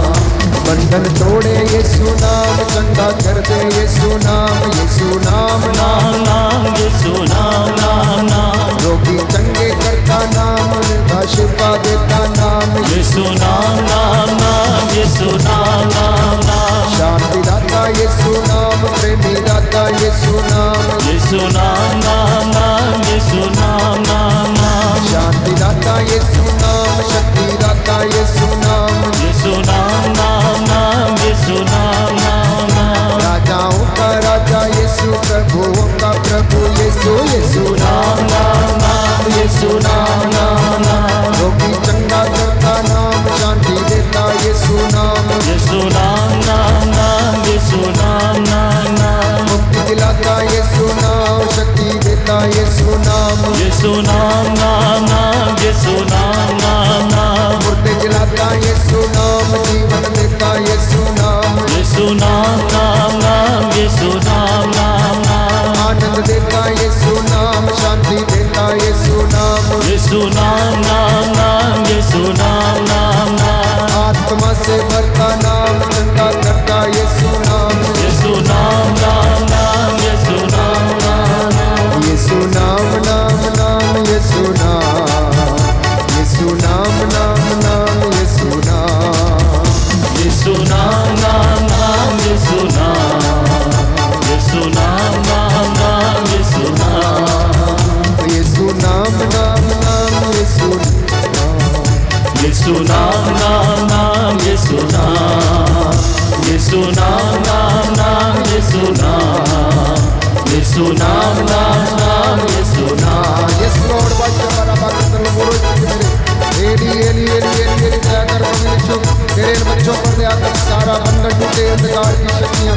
बंधन तोड़े यीशु नाम, चंगा कर दे यीशु नाम, यीशु नाम नाम नाम यीशु नाम नाम नाम, रोगी चंगे करता नाम, शिफा देता नाम, यीशु नाम नाम नाम यीशु नाम नाम नाम, शांति दाता यीशु नाम, प्रेमी दाता यीशु नाम, यीशु नाम नाम नाम यीशु नाम नाम नाम, शांति दाता यीशु नाम, शक्ति दाता यीशु नाम, यीशु नाम नाम नाम यीशु नाम नाम नाम, राजाओं का राजा यीशु, प्रभुओं का प्रभु यीशु, यीशु नाम नाम नाम यीशु नाम नाम नाम, रोगी चंगा करता नाम, शांति देता यीशु नाम, यीशु नाम नाम नाम यीशु नाम नाम नाम, मुक्ति दिलाता यीशु नाम, शक्ति देता यीशु नाम, यीशु नाम नाम नाम यीशु नाम नाम नाम, मुर्दे जलाता यीशु नाम, जीवन देता यीशु नाम, यीशु नाम नाम नाम यीशु नाम नाम नाम, आनंद देता यीशु नाम, शांति देता यीशु नाम, यीशु नाम नाम नाम यीशु नाम नाम नाम, आत्मा से भरता नाम, चंगा करता यीशु नाम, यीशु नाम नाम नाम यीशु नाम नाम नाम, यीशु नाम नाम नाम यीशु नाम, यीशु नाम नाम नाम यीशु नाम, यीशु नाम नाम नाम यीशु नाम, यीशु नाम नाम नाम यीशु नाम, यीशु नाम नाम नाम यीशु नाम, यीशु नाम नाम नाम यीशु नाम, यीशु नाम नाम नाम यीशु नाम, यीशु नाम नाम नाम यीशु नाम। यस लॉर्ड बादशाह हमारा बात बोलो मेरे एली एली एली एली एली दया कर मेरे इन बच्चों पर दया कर, सारा बंधन टूटे, अंधकार की शक्तियां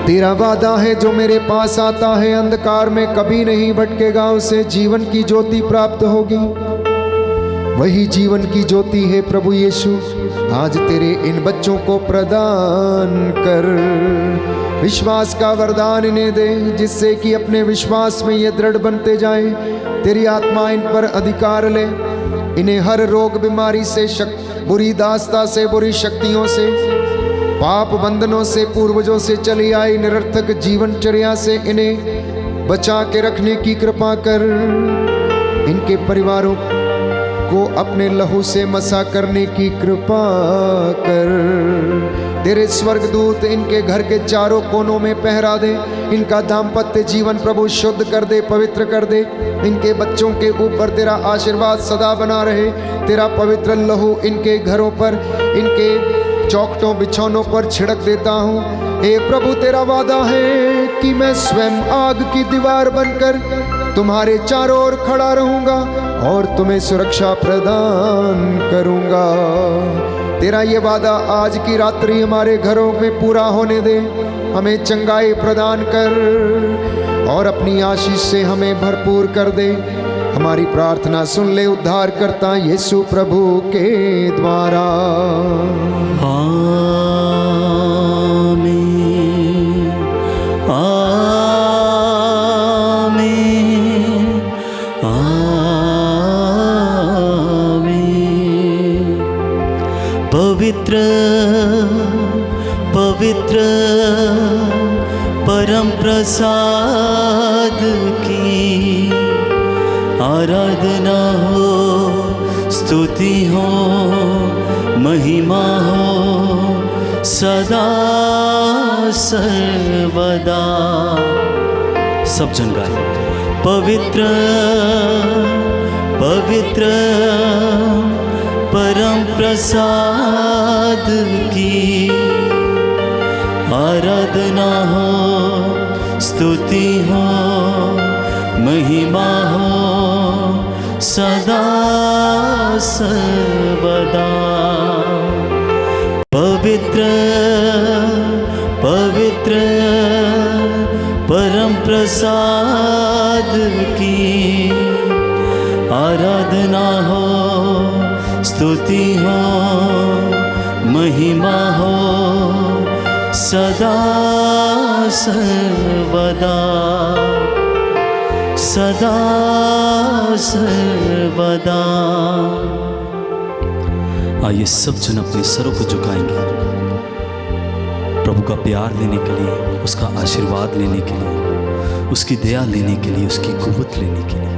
तेरा वादा है जो मेरे पास आता है अंधकार में कभी नहीं भटकेगा, उसे जीवन की ज्योति प्राप्त होगी। वही जीवन की ज्योति है प्रभु यीशु, आज तेरे इन बच्चों को प्रदान कर। विश्वास का वरदान इन्हें दे, जिससे कि अपने विश्वास में ये दृढ़ बनते जाएं। तेरी आत्मा इन पर अधिकार ले, इन्हें हर रोग बीमारी से, बुरी दास्ता से, बुरी शक्तियों से, पाप बंधनों से, पूर्वजों से चली आई निरर्थक जीवनचर्या से इन्हें बचा के रखने की कृपा कर। इनके परिवारों को अपने लहू से मसा करने की कृपा कर। तेरे स्वर्गदूत इनके घर के चारों कोनों में पहरा दे। इनका दाम्पत्य जीवन प्रभु शुद्ध कर दे, पवित्र कर दे। इनके बच्चों के ऊपर तेरा आशीर्वाद सदा बना रहे। तेरा पवित्र लहू इनके घरों पर, इनके चौखटों बिछौनों पर छिड़क देता हूँ। हे प्रभु, तेरा वादा है कि मैं स्वयं आग की दीवार बनकर तुम्हारे चारों ओर खड़ा रहूंगा और तुम्हें सुरक्षा प्रदान करूंगा। तेरा ये वादा आज की रात्रि हमारे घरों में पूरा होने दे। हमें चंगाई प्रदान कर और अपनी आशीष से हमें भरपूर कर दे। हमारी प्रार्थना सुन ले उद्धार करता यीशु प्रभु के द्वारा। आमीन, आमीन, आमीन। पवित्र पवित्र परम प्रसाद की आराधना हो, स्तुति हो, महिमा हो सदा सर्वदा। सब जन गाए। पवित्र पवित्र परम प्रसाद की आराधना हो, स्तुति हो, महिमा हो सदा सर्वदा। पवित्र पवित्र परम प्रसाद की आराधना हो, स्तुति हो, महिमा हो सदा सर्वदा, सदा सर्वदा। आइए सब जन अपने सरों को झुकाएंगे प्रभु का प्यार लेने के लिए, उसका आशीर्वाद लेने के लिए, उसकी दया लेने के लिए, उसकी कुव्वत लेने के लिए।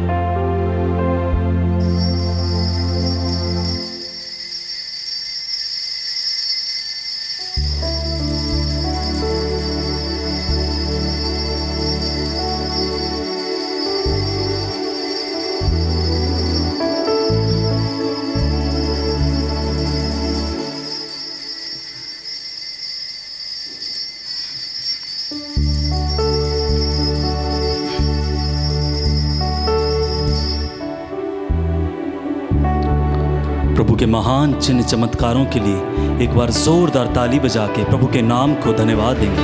प्रभु के महान चिन्ह चमत्कारों के लिए एक बार जोरदार ताली बजा के प्रभु के नाम को धन्यवाद देंगे।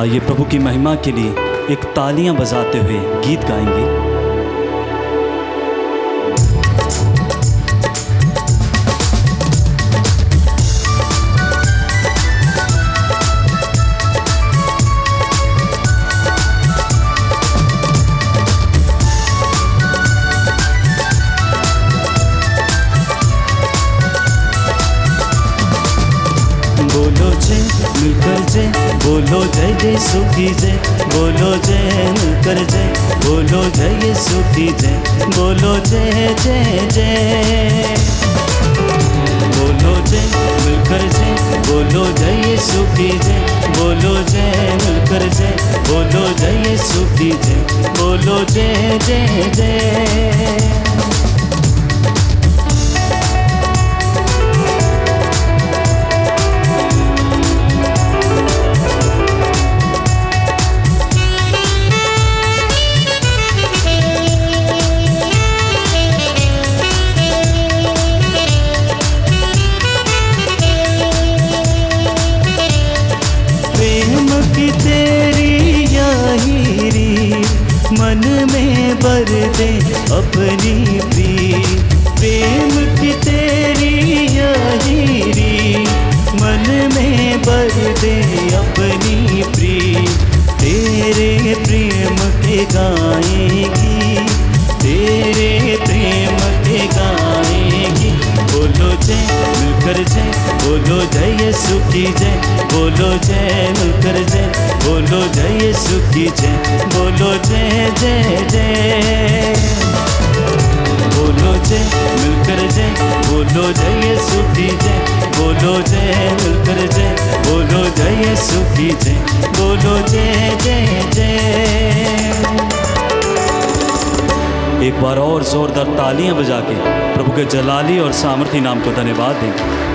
आइए प्रभु की महिमा के लिए एक तालियां बजाते हुए गीत गाएंगे। बोलो जय यीशु की जय, बोलो जय मिलकर जय, बोलो जय यीशु की जय, बोलो जय जय जय। बोलो जय मिलकर जय, बोलो जय यीशु की जय, बोलो जय मिलकर जय, बोलो जय यीशु की जय, बोलो जय जय जय। मन में भर दे अपनी प्रेम की तेरी यही रीत, मन में भर दे अपनी तेरे प्रेम के गाएगी, तेरे प्रेम के गाएगी। बोलो जय मिलकर जय, बोलो जय यीशु की जय, बोलो जय मिलकर जय, बोलो जय यीशु की जय, बोलो जय जय जय, बोलो जय मिलकर जय, बोलो जय यीशु की जय, बोलो जय मिलकर जय, बोलो जय यीशु की जय, बोलो जय जय जय। एक बार और जोरदार तालियां बजा के प्रभु के जलाली और सामर्थी नाम को धन्यवाद दें।